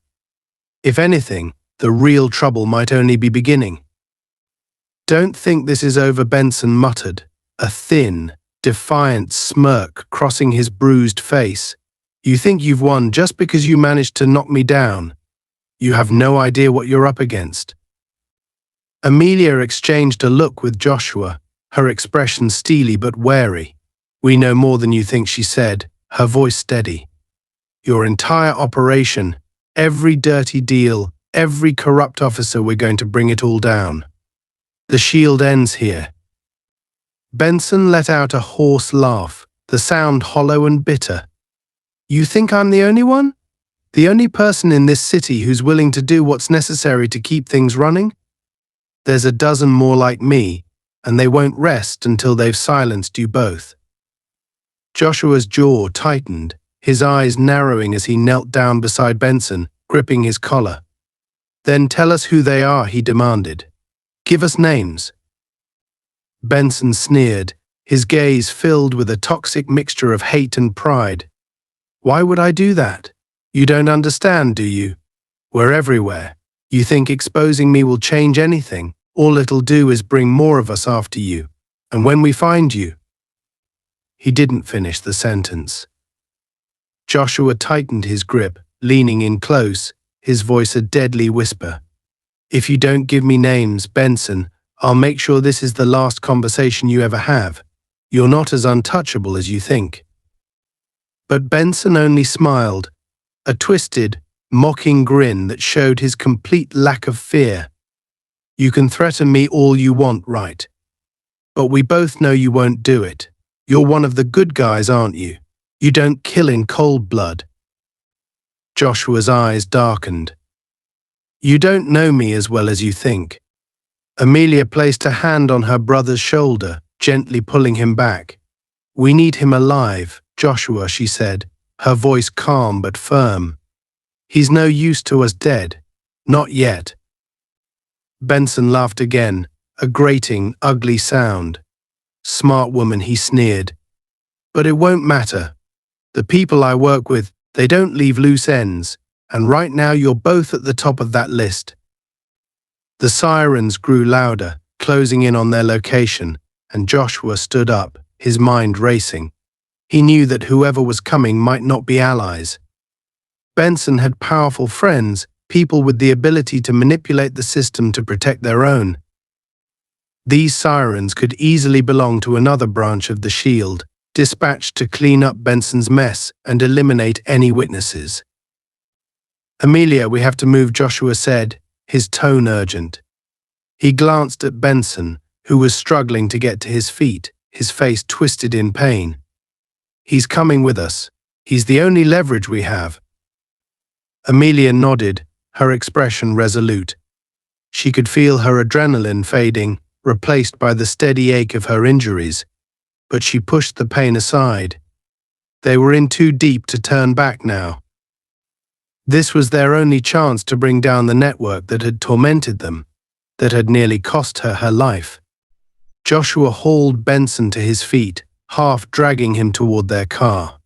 If anything, the real trouble might only be beginning. "Don't think this is over," Benson muttered, a thin, defiant smirk crossing his bruised face. "You think you've won just because you managed to knock me down. You have no idea what you're up against." Amelia exchanged a look with Joshua, her expression steely but wary. "We know more than you think," she said, her voice steady. "Your entire operation, every dirty deal, every corrupt officer, we're going to bring it all down. The shield ends here." Benson let out a hoarse laugh, the sound hollow and bitter. "You think I'm the only one? The only person in this city who's willing to do what's necessary to keep things running? There's a dozen more like me, and they won't rest until they've silenced you both." Joshua's jaw tightened, his eyes narrowing as he knelt down beside Benson, gripping his collar. "Then tell us who they are," he demanded. "Give us names." Benson sneered, his gaze filled with a toxic mixture of hate and pride. "Why would I do that? You don't understand, do you? We're everywhere. You think exposing me will change anything? All it'll do is bring more of us after you. And when we find you—" He didn't finish the sentence. Joshua tightened his grip, leaning in close, his voice a deadly whisper. "If you don't give me names, Benson, I'll make sure this is the last conversation you ever have. You're not as untouchable as you think." But Benson only smiled, a twisted, mocking grin that showed his complete lack of fear. "You can threaten me all you want, right? But we both know you won't do it. You're one of the good guys, aren't you? You don't kill in cold blood." Joshua's eyes darkened. "You don't know me as well as you think." Amelia placed a hand on her brother's shoulder, gently pulling him back. "We need him alive, Joshua," she said, her voice calm but firm. "He's no use to us dead. Not yet." Benson laughed again, a grating, ugly sound. "Smart woman," he sneered. "But it won't matter. The people I work with, they don't leave loose ends, and right now you're both at the top of that list." The sirens grew louder, closing in on their location, and Joshua stood up, his mind racing. He knew that whoever was coming might not be allies. Benson had powerful friends, people with the ability to manipulate the system to protect their own. These sirens could easily belong to another branch of the shield, dispatched to clean up Benson's mess and eliminate any witnesses. "Amelia, we have to move," Joshua said, his tone urgent. He glanced at Benson, who was struggling to get to his feet, his face twisted in pain. "He's coming with us. He's the only leverage we have." Amelia nodded, her expression resolute. She could feel her adrenaline fading, replaced by the steady ache of her injuries, but she pushed the pain aside. They were in too deep to turn back now. This was their only chance to bring down the network that had tormented them, that had nearly cost her her life. Joshua hauled Benson to his feet, half dragging him toward their car.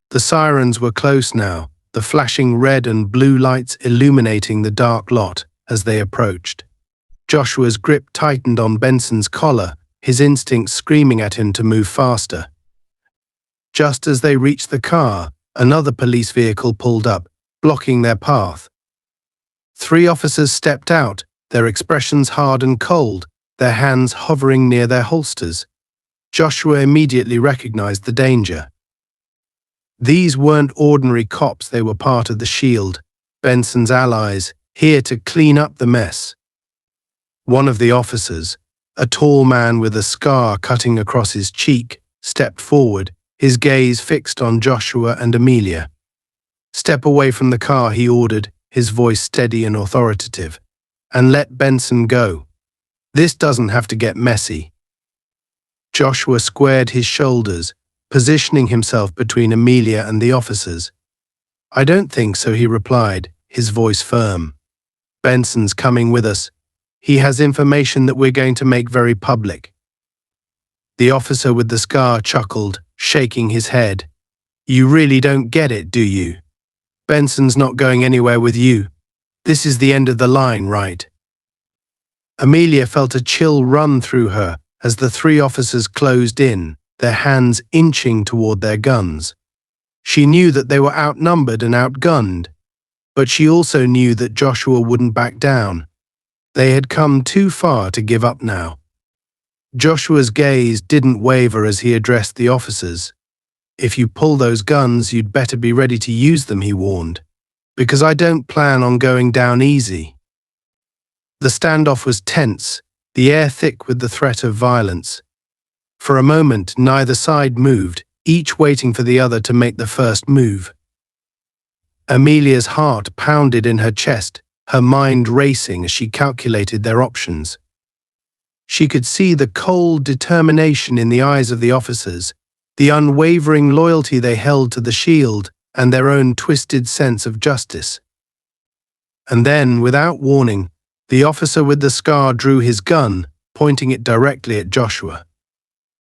The sirens were close now, the flashing red and blue lights illuminating the dark lot as they approached. Joshua's grip tightened on Benson's collar, his instincts screaming at him to move faster. Just as they reached the car, another police vehicle pulled up, blocking their path. 3 officers stepped out, their expressions hard and cold, their hands hovering near their holsters. Joshua immediately recognized the danger. These weren't ordinary cops, they were part of the SHIELD, Benson's allies, here to clean up the mess. One of the officers, a tall man with a scar cutting across his cheek, stepped forward, his gaze fixed on Joshua and Amelia. "Step away from the car," he ordered, his voice steady and authoritative, "and let Benson go. This doesn't have to get messy." Joshua squared his shoulders, positioning himself between Amelia and the officers. "I don't think so," he replied, his voice firm. "Benson's coming with us. He has information that we're going to make very public." The officer with the scar chuckled, shaking his head. "You really don't get it, do you? Benson's not going anywhere with you. This is the end of the line, right?" Amelia felt a chill run through her as the 3 officers closed in, their hands inching toward their guns. She knew that they were outnumbered and outgunned, but she also knew that Joshua wouldn't back down. They had come too far to give up now. Joshua's gaze didn't waver as he addressed the officers. "If you pull those guns, you'd better be ready to use them," he warned, "because I don't plan on going down easy." The standoff was tense, the air thick with the threat of violence. For a moment, neither side moved, each waiting for the other to make the first move. Amelia's heart pounded in her chest, her mind racing as she calculated their options. She could see the cold determination in the eyes of the officers, the unwavering loyalty they held to the SHIELD, and their own twisted sense of justice. And then, without warning, the officer with the scar drew his gun, pointing it directly at Joshua.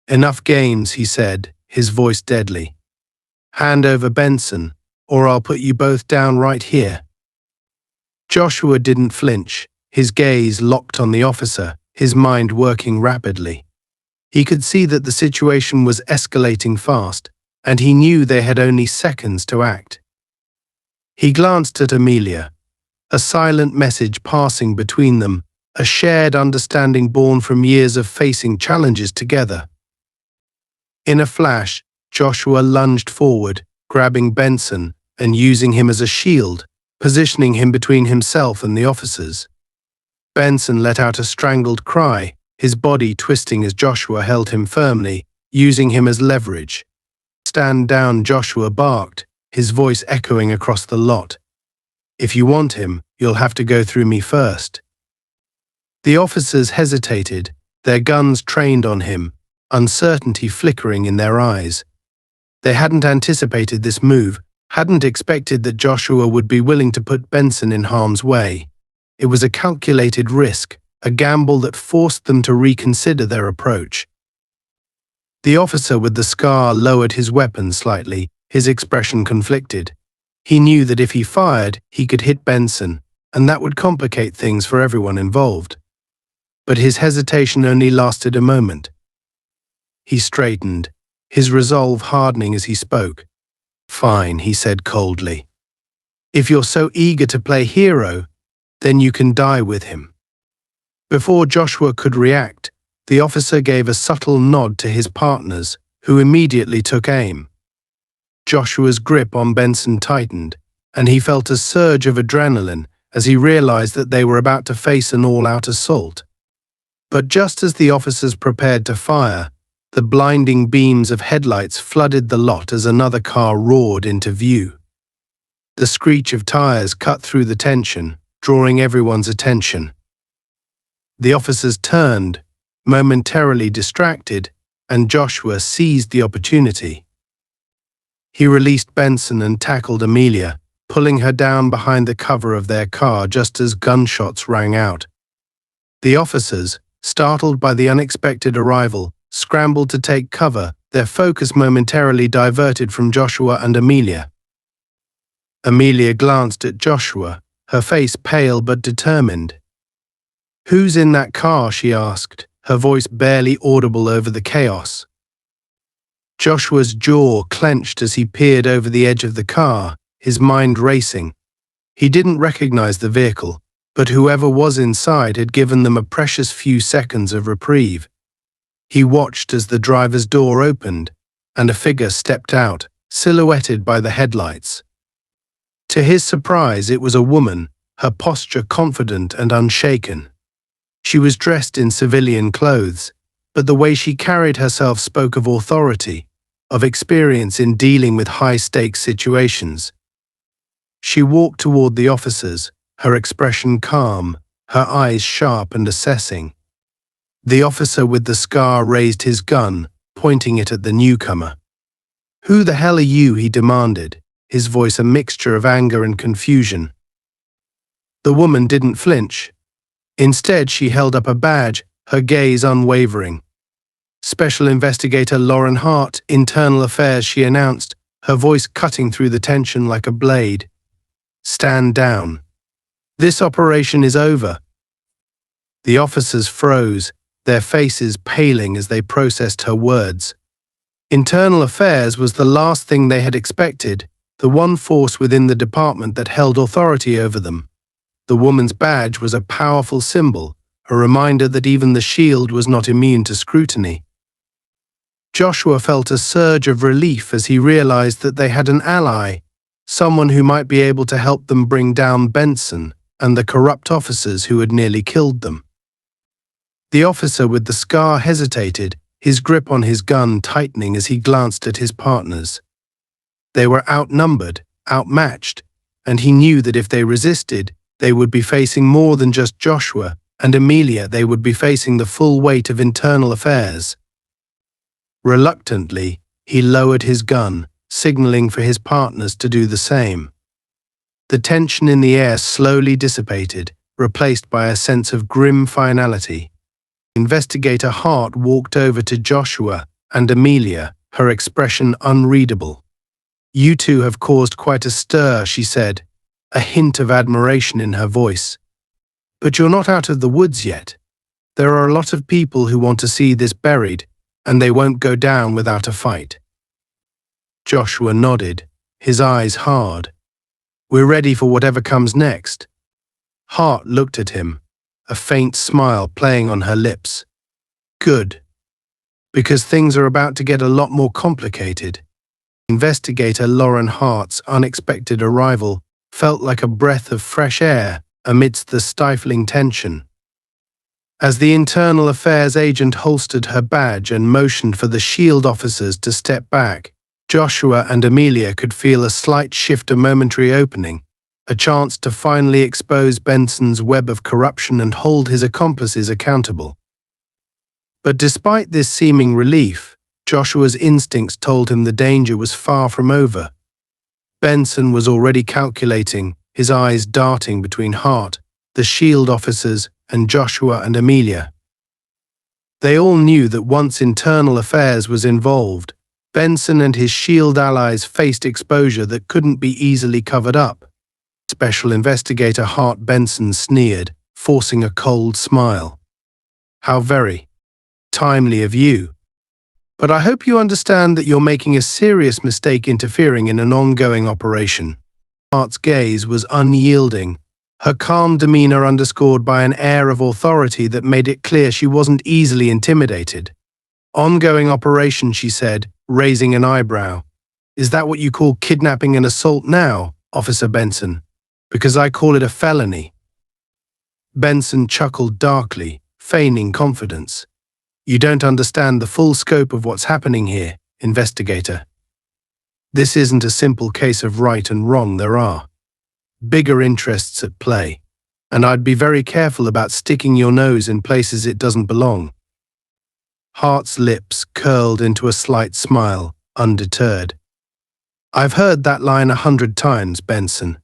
"Enough games," he said, his voice deadly. "Hand over Benson, or I'll put you both down right here." Joshua didn't flinch, his gaze locked on the officer, his mind working rapidly. He could see that the situation was escalating fast, and he knew they had only seconds to act. He glanced at Amelia, a silent message passing between them, a shared understanding born from years of facing challenges together. In a flash, Joshua lunged forward, grabbing Benson and using him as a shield, positioning him between himself and the officers. Benson let out a strangled cry, his body twisting as Joshua held him firmly, using him as leverage. "Stand down," Joshua barked, his voice echoing across the lot. "If you want him, you'll have to go through me first." The officers hesitated, their guns trained on him, uncertainty flickering in their eyes. They hadn't anticipated this move, hadn't expected that Joshua would be willing to put Benson in harm's way. It was a calculated risk, a gamble that forced them to reconsider their approach. The officer with the scar lowered his weapon slightly, his expression conflicted. He knew that if he fired, he could hit Benson, and that would complicate things for everyone involved. But his hesitation only lasted a moment. He straightened, his resolve hardening as he spoke. "Fine," he said coldly. "If you're so eager to play hero, then you can die with him." Before Joshua could react, the officer gave a subtle nod to his partners, who immediately took aim. Joshua's grip on Benson tightened, and he felt a surge of adrenaline as he realized that they were about to face an all-out assault. But just as the officers prepared to fire, the blinding beams of headlights flooded the lot as another car roared into view. The screech of tires cut through the tension, drawing everyone's attention. The officers turned, momentarily distracted, and Joshua seized the opportunity. He released Benson and tackled Amelia, pulling her down behind the cover of their car just as gunshots rang out. The officers, startled by the unexpected arrival, scrambled to take cover, their focus momentarily diverted from Joshua and Amelia. Amelia glanced at Joshua, her face pale but determined. "Who's in that car?" she asked, her voice barely audible over the chaos. Joshua's jaw clenched as he peered over the edge of the car, his mind racing. He didn't recognize the vehicle, but whoever was inside had given them a precious few seconds of reprieve. He watched as the driver's door opened, and a figure stepped out, silhouetted by the headlights. To his surprise, it was a woman, her posture confident and unshaken. She was dressed in civilian clothes, but the way she carried herself spoke of authority, of experience in dealing with high-stakes situations. She walked toward the officers, her expression calm, her eyes sharp and assessing. The officer with the scar raised his gun, pointing it at the newcomer. "Who the hell are you?" he demanded, his voice a mixture of anger and confusion. The woman didn't flinch. Instead, she held up a badge, her gaze unwavering. "Special Investigator Lauren Hart, Internal Affairs," she announced, her voice cutting through the tension like a blade. "Stand down. This operation is over." The officers froze, their faces paling as they processed her words. Internal Affairs was the last thing they had expected, the one force within the department that held authority over them. The woman's badge was a powerful symbol, a reminder that even the shield was not immune to scrutiny. Joshua felt a surge of relief as he realized that they had an ally, someone who might be able to help them bring down Benson and the corrupt officers who had nearly killed them. The officer with the scar hesitated, his grip on his gun tightening as he glanced at his partners. They were outnumbered, outmatched, and he knew that if they resisted, they would be facing more than just Joshua and Amelia. They would be facing the full weight of Internal Affairs. Reluctantly, he lowered his gun, signaling for his partners to do the same. The tension in the air slowly dissipated, replaced by a sense of grim finality. Investigator Hart walked over to Joshua and Amelia, her expression unreadable. "You two have caused quite a stir," she said, a hint of admiration in her voice. "But you're not out of the woods yet. There are a lot of people who want to see this buried, and they won't go down without a fight." Joshua nodded, his eyes hard. "We're ready for whatever comes next." Hart looked at him, a faint smile playing on her lips. "Good. Because things are about to get a lot more complicated." Investigator Lauren Hart's unexpected arrival felt like a breath of fresh air amidst the stifling tension. As the Internal Affairs agent holstered her badge and motioned for the SHIELD officers to step back, Joshua and Amelia could feel a slight shift, a momentary opening, a chance to finally expose Benson's web of corruption and hold his accomplices accountable. But despite this seeming relief, Joshua's instincts told him the danger was far from over. Benson was already calculating, his eyes darting between Hart, the SHIELD officers, and Joshua and Amelia. They all knew that once Internal Affairs was involved, Benson and his SHIELD allies faced exposure that couldn't be easily covered up. Special Investigator Hart Benson sneered, forcing a cold smile. "How very timely of you. But I hope you understand that you're making a serious mistake interfering in an ongoing operation." Hart's gaze was unyielding, her calm demeanor underscored by an air of authority that made it clear she wasn't easily intimidated. "Ongoing operation," she said, raising an eyebrow. "Is that what you call kidnapping and assault now, Officer Benson? Because I call it a felony." Benson chuckled darkly, feigning confidence. "You don't understand the full scope of what's happening here, investigator. This isn't a simple case of right and wrong. There are bigger interests at play, and I'd be very careful about sticking your nose in places it doesn't belong." Hart's lips curled into a slight smile, undeterred. "I've heard that line 100 times, Benson.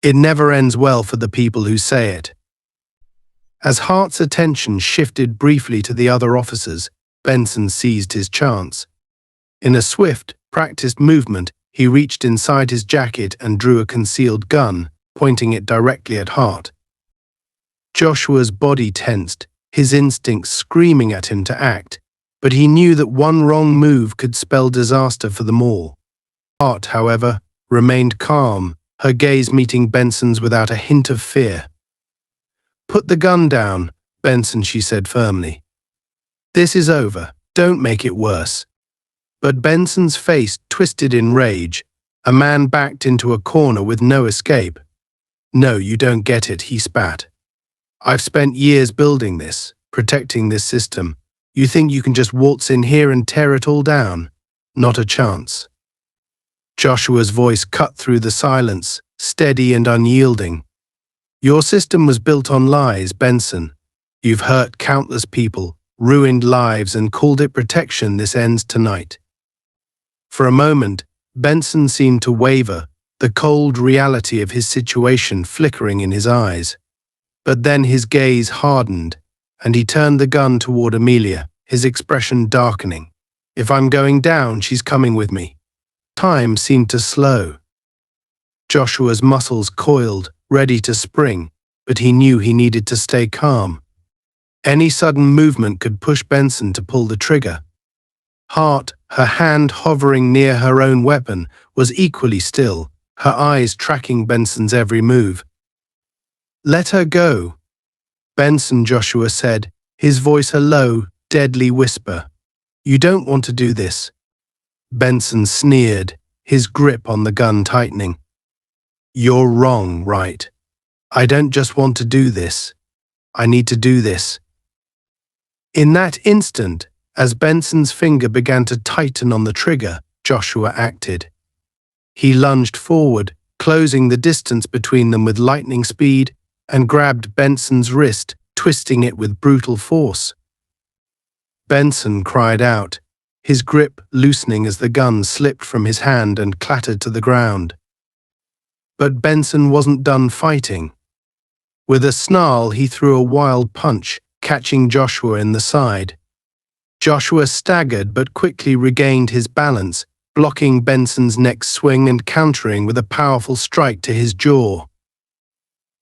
It never ends well for the people who say it." As Hart's attention shifted briefly to the other officers, Benson seized his chance. In a swift, practiced movement, he reached inside his jacket and drew a concealed gun, pointing it directly at Hart. Joshua's body tensed, his instincts screaming at him to act, but he knew that one wrong move could spell disaster for them all. Hart, however, remained calm, her gaze meeting Benson's without a hint of fear. "Put the gun down, Benson," she said firmly. "This is over. Don't make it worse." But Benson's face twisted in rage. A man backed into a corner with no escape. "No, you don't get it," he spat. "I've spent years building this, protecting this system. You think you can just waltz in here and tear it all down? Not a chance." Joshua's voice cut through the silence, steady and unyielding. "Your system was built on lies, Benson. You've hurt countless people, ruined lives, and called it protection. This ends tonight." For a moment, Benson seemed to waver, the cold reality of his situation flickering in his eyes. But then his gaze hardened, and he turned the gun toward Amelia, his expression darkening. "If I'm going down, she's coming with me." Time seemed to slow. Joshua's muscles coiled, ready to spring, but he knew he needed to stay calm. Any sudden movement could push Benson to pull the trigger. Hart, her hand hovering near her own weapon, was equally still, her eyes tracking Benson's every move. "Let her go," Benson, Joshua said, his voice a low, deadly whisper. "You don't want to do this." Benson sneered, his grip on the gun tightening. "You're wrong, right? I don't just want to do this. I need to do this." In that instant, as Benson's finger began to tighten on the trigger, Joshua acted. He lunged forward, closing the distance between them with lightning speed, and grabbed Benson's wrist, twisting it with brutal force. Benson cried out, his grip loosening as the gun slipped from his hand and clattered to the ground. But Benson wasn't done fighting. With a snarl, he threw a wild punch, catching Joshua in the side. Joshua staggered but quickly regained his balance, blocking Benson's next swing and countering with a powerful strike to his jaw.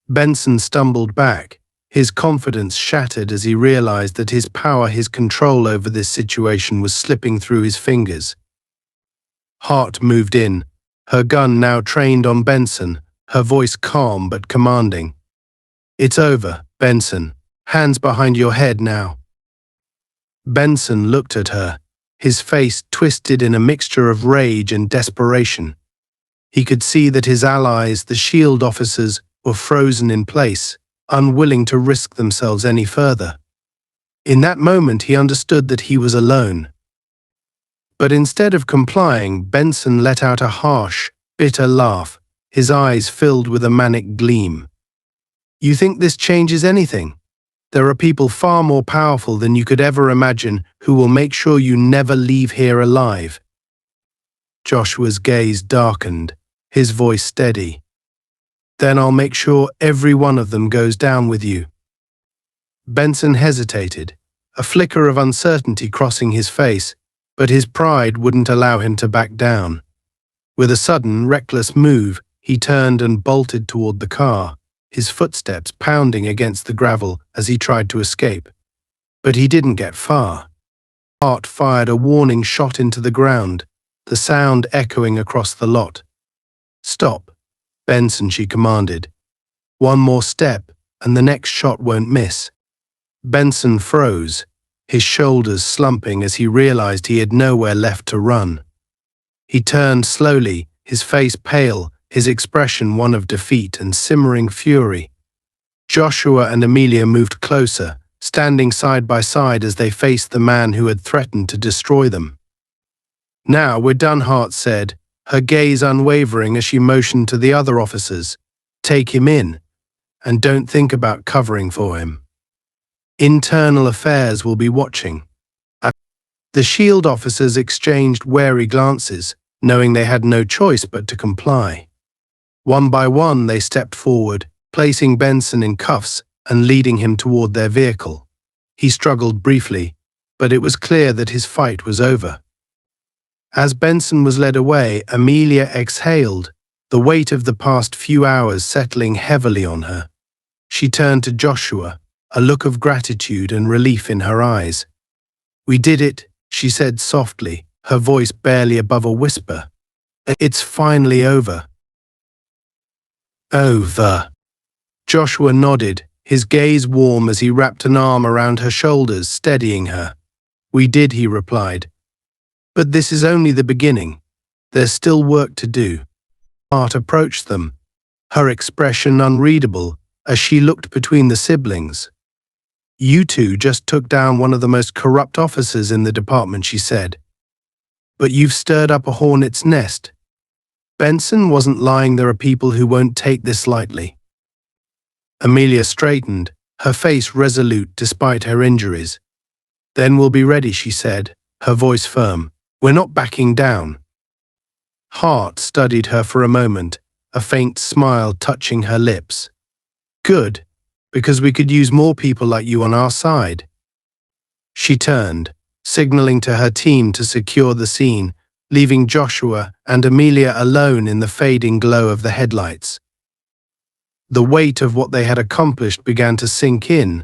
Benson stumbled back, his confidence shattered as he realized that his power, his control over this situation was slipping through his fingers. Hart moved in, her gun now trained on Benson, her voice calm but commanding. "It's over, Benson. Hands behind your head now." Benson looked at her, his face twisted in a mixture of rage and desperation. He could see that his allies, the SHIELD officers, were frozen in place, unwilling to risk themselves any further. In that moment, he understood that he was alone. But instead of complying, Benson let out a harsh, bitter laugh, his eyes filled with a manic gleam. "You think this changes anything? There are people far more powerful than you could ever imagine who will make sure you never leave here alive." Joshua's gaze darkened, his voice steady. "Then I'll make sure every one of them goes down with you." Benson hesitated, a flicker of uncertainty crossing his face, but his pride wouldn't allow him to back down. With a sudden, reckless move, he turned and bolted toward the car, his footsteps pounding against the gravel as he tried to escape. But he didn't get far. Hart fired a warning shot into the ground, the sound echoing across the lot. "Stop, Benson," she commanded. "One more step, and the next shot won't miss." Benson froze, his shoulders slumping as he realized he had nowhere left to run. He turned slowly, his face pale, his expression one of defeat and simmering fury. Joshua and Amelia moved closer, standing side by side as they faced the man who had threatened to destroy them. "Now we're done," Hart said, her gaze unwavering as she motioned to the other officers. "Take him in, and don't think about covering for him. Internal Affairs will be watching." The SHIELD officers exchanged wary glances, knowing they had no choice but to comply. One by one, they stepped forward, placing Benson in cuffs and leading him toward their vehicle. He struggled briefly, but it was clear that his fight was over. As Benson was led away, Amelia exhaled, the weight of the past few hours settling heavily on her. She turned to Joshua, a look of gratitude and relief in her eyes. "We did it," she said softly, her voice barely above a whisper. "It's finally over." Over. Joshua nodded, his gaze warm as he wrapped an arm around her shoulders, steadying her. "We did," he replied. "But this is only the beginning. There's still work to do." Art approached them, her expression unreadable as she looked between the siblings. "You two just took down one of the most corrupt officers in the department," she said. "But you've stirred up a hornet's nest. Benson wasn't lying. There are people who won't take this lightly." Amelia straightened, her face resolute despite her injuries. "Then we'll be ready," she said, her voice firm. "We're not backing down." Hart studied her for a moment, a faint smile touching her lips. "Good, because we could use more people like you on our side." She turned, signaling to her team to secure the scene, leaving Joshua and Amelia alone in the fading glow of the headlights. The weight of what they had accomplished began to sink in,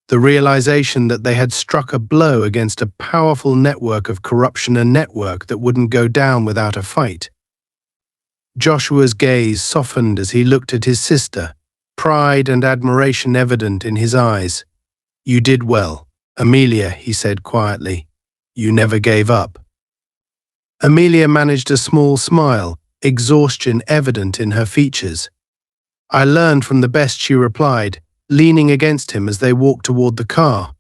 the realization that they had struck a blow against a powerful network of corruption, a network that wouldn't go down without a fight. Joshua's gaze softened as he looked at his sister, pride and admiration evident in his eyes. "You did well, Amelia," he said quietly. "You never gave up." Amelia managed a small smile, exhaustion evident in her features. "I learned from the best," she replied, leaning against him as they walked toward the car.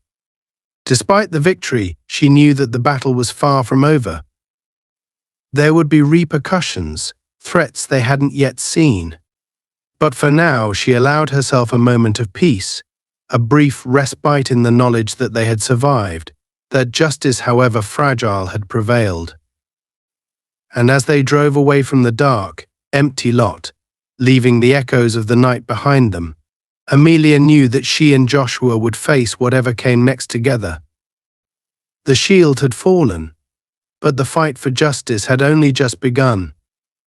Despite the victory, she knew that the battle was far from over. There would be repercussions, threats they hadn't yet seen. But for now, she allowed herself a moment of peace, a brief respite in the knowledge that they had survived, that justice, however fragile, had prevailed. And as they drove away from the dark, empty lot, leaving the echoes of the night behind them, Amelia knew that she and Joshua would face whatever came next together. The shield had fallen, but the fight for justice had only just begun.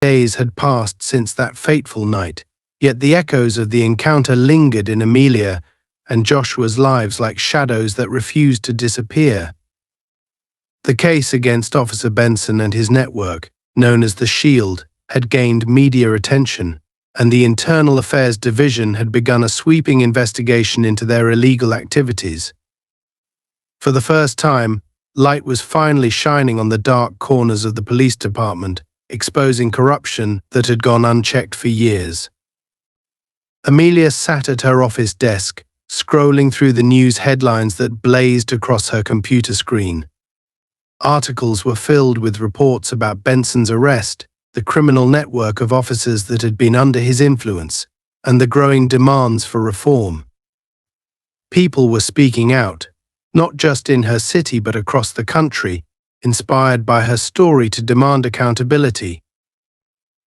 Days had passed since that fateful night, yet the echoes of the encounter lingered in Amelia and Joshua's lives like shadows that refused to disappear. The case against Officer Benson and his network, known as the Shield, had gained media attention, and the Internal Affairs Division had begun a sweeping investigation into their illegal activities. For the first time, light was finally shining on the dark corners of the police department, exposing corruption that had gone unchecked for years. Amelia sat at her office desk, scrolling through the news headlines that blazed across her computer screen. Articles were filled with reports about Benson's arrest, the criminal network of officers that had been under his influence, and the growing demands for reform. People were speaking out, not just in her city but across the country, inspired by her story to demand accountability.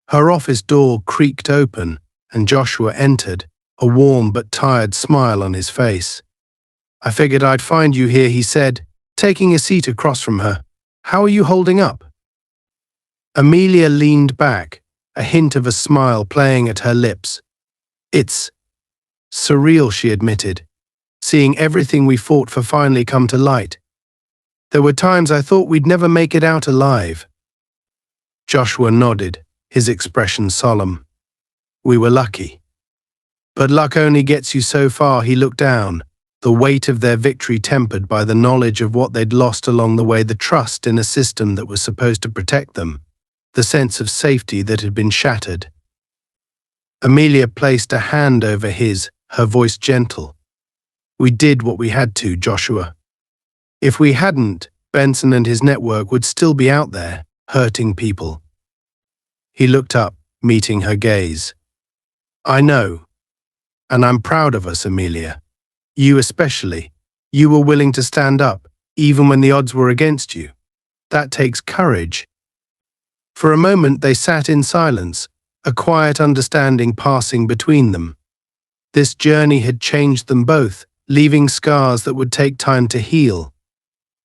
Her office door creaked open, and Joshua entered, a warm but tired smile on his face. "I figured I'd find you here," he said, taking a seat across from her. "How are you holding up?" Amelia leaned back, a hint of a smile playing at her lips. "It's surreal," she admitted, "seeing everything we fought for finally come to light. There were times I thought we'd never make it out alive." Joshua nodded, his expression solemn. "We were lucky. But luck only gets you so far." He looked down, the weight of their victory tempered by the knowledge of what they'd lost along the way, the trust in a system that was supposed to protect them, the sense of safety that had been shattered. Amelia placed a hand over his, her voice gentle. "We did what we had to, Joshua. If we hadn't, Benson and his network would still be out there, hurting people." He looked up, meeting her gaze. "I know. And I'm proud of us, Amelia. You especially. You were willing to stand up, even when the odds were against you. That takes courage." For a moment they sat in silence, a quiet understanding passing between them. This journey had changed them both, leaving scars that would take time to heal.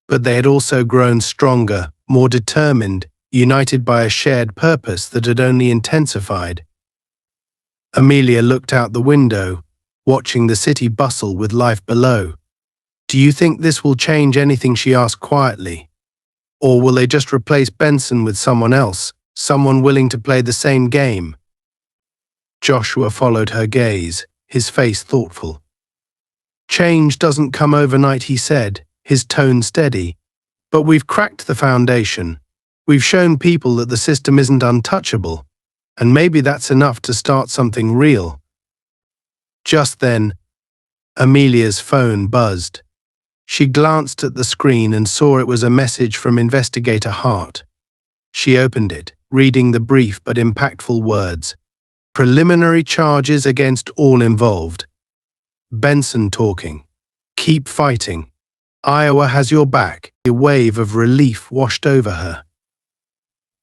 But they had also grown stronger, more determined, united by a shared purpose that had only intensified. Amelia looked out the window, watching the city bustle with life below. "Do you think this will change anything?" she asked quietly. "Or will they just replace Benson with someone else, someone willing to play the same game?" Joshua followed her gaze, his face thoughtful. "Change doesn't come overnight," he said, his tone steady. "But we've cracked the foundation. We've shown people that the system isn't untouchable, and maybe that's enough to start something real." Just then, Amelia's phone buzzed. She glanced at the screen and saw it was a message from Investigator Hart. She opened it, reading the brief but impactful words. "Preliminary charges against all involved. Benson talking. Keep fighting. Iowa has your back." A wave of relief washed over her.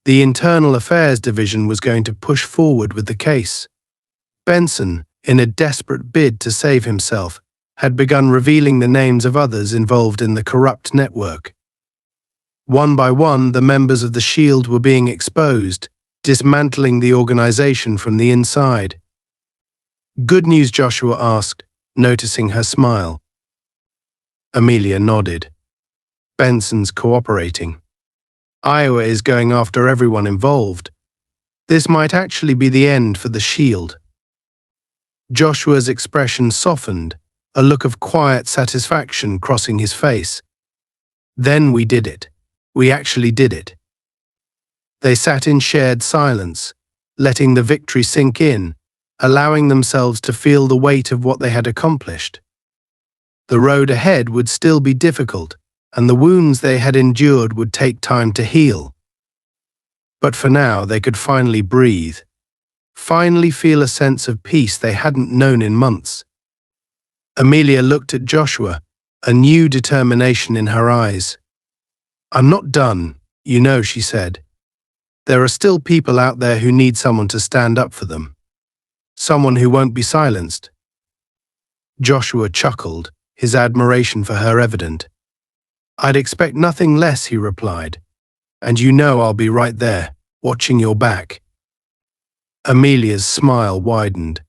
The Internal Affairs Division was going to push forward with the case. Benson, in a desperate bid to save himself, had begun revealing the names of others involved in the corrupt network. One by one, the members of the SHIELD were being exposed, dismantling the organization from the inside. "Good news?" Joshua asked, noticing her smile. Amelia nodded. "Benson's cooperating. Iowa is going after everyone involved. This might actually be the end for the SHIELD." Joshua's expression softened, a look of quiet satisfaction crossing his face. "Then we did it. We actually did it." They sat in shared silence, letting the victory sink in, allowing themselves to feel the weight of what they had accomplished. The road ahead would still be difficult, and the wounds they had endured would take time to heal. But for now, they could finally breathe, finally feel a sense of peace they hadn't known in months. Amelia looked at Joshua, a new determination in her eyes. "I'm not done, you know," she said. "There are still people out there who need someone to stand up for them. Someone who won't be silenced." Joshua chuckled, his admiration for her evident. "I'd expect nothing less," he replied. "And you know I'll be right there, watching your back." Amelia's smile widened.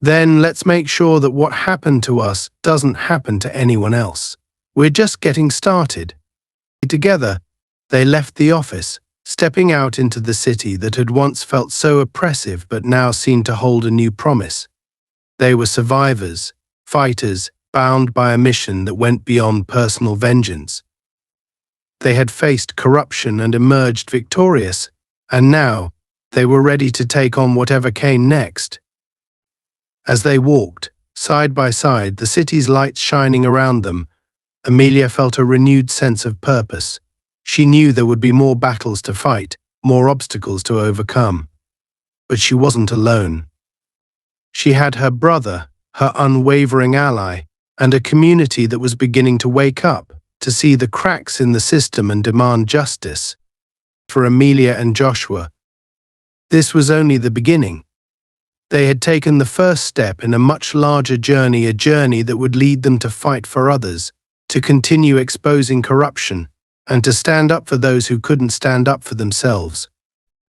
"Then let's make sure that what happened to us doesn't happen to anyone else. We're just getting started." Together, they left the office, stepping out into the city that had once felt so oppressive but now seemed to hold a new promise. They were survivors, fighters, bound by a mission that went beyond personal vengeance. They had faced corruption and emerged victorious, and now they were ready to take on whatever came next. As they walked, side by side, the city's lights shining around them, Amelia felt a renewed sense of purpose. She knew there would be more battles to fight, more obstacles to overcome. But she wasn't alone. She had her brother, her unwavering ally, and a community that was beginning to wake up, to see the cracks in the system and demand justice. For Amelia and Joshua, this was only the beginning. They had taken the first step in a much larger journey, a journey that would lead them to fight for others, to continue exposing corruption, and to stand up for those who couldn't stand up for themselves.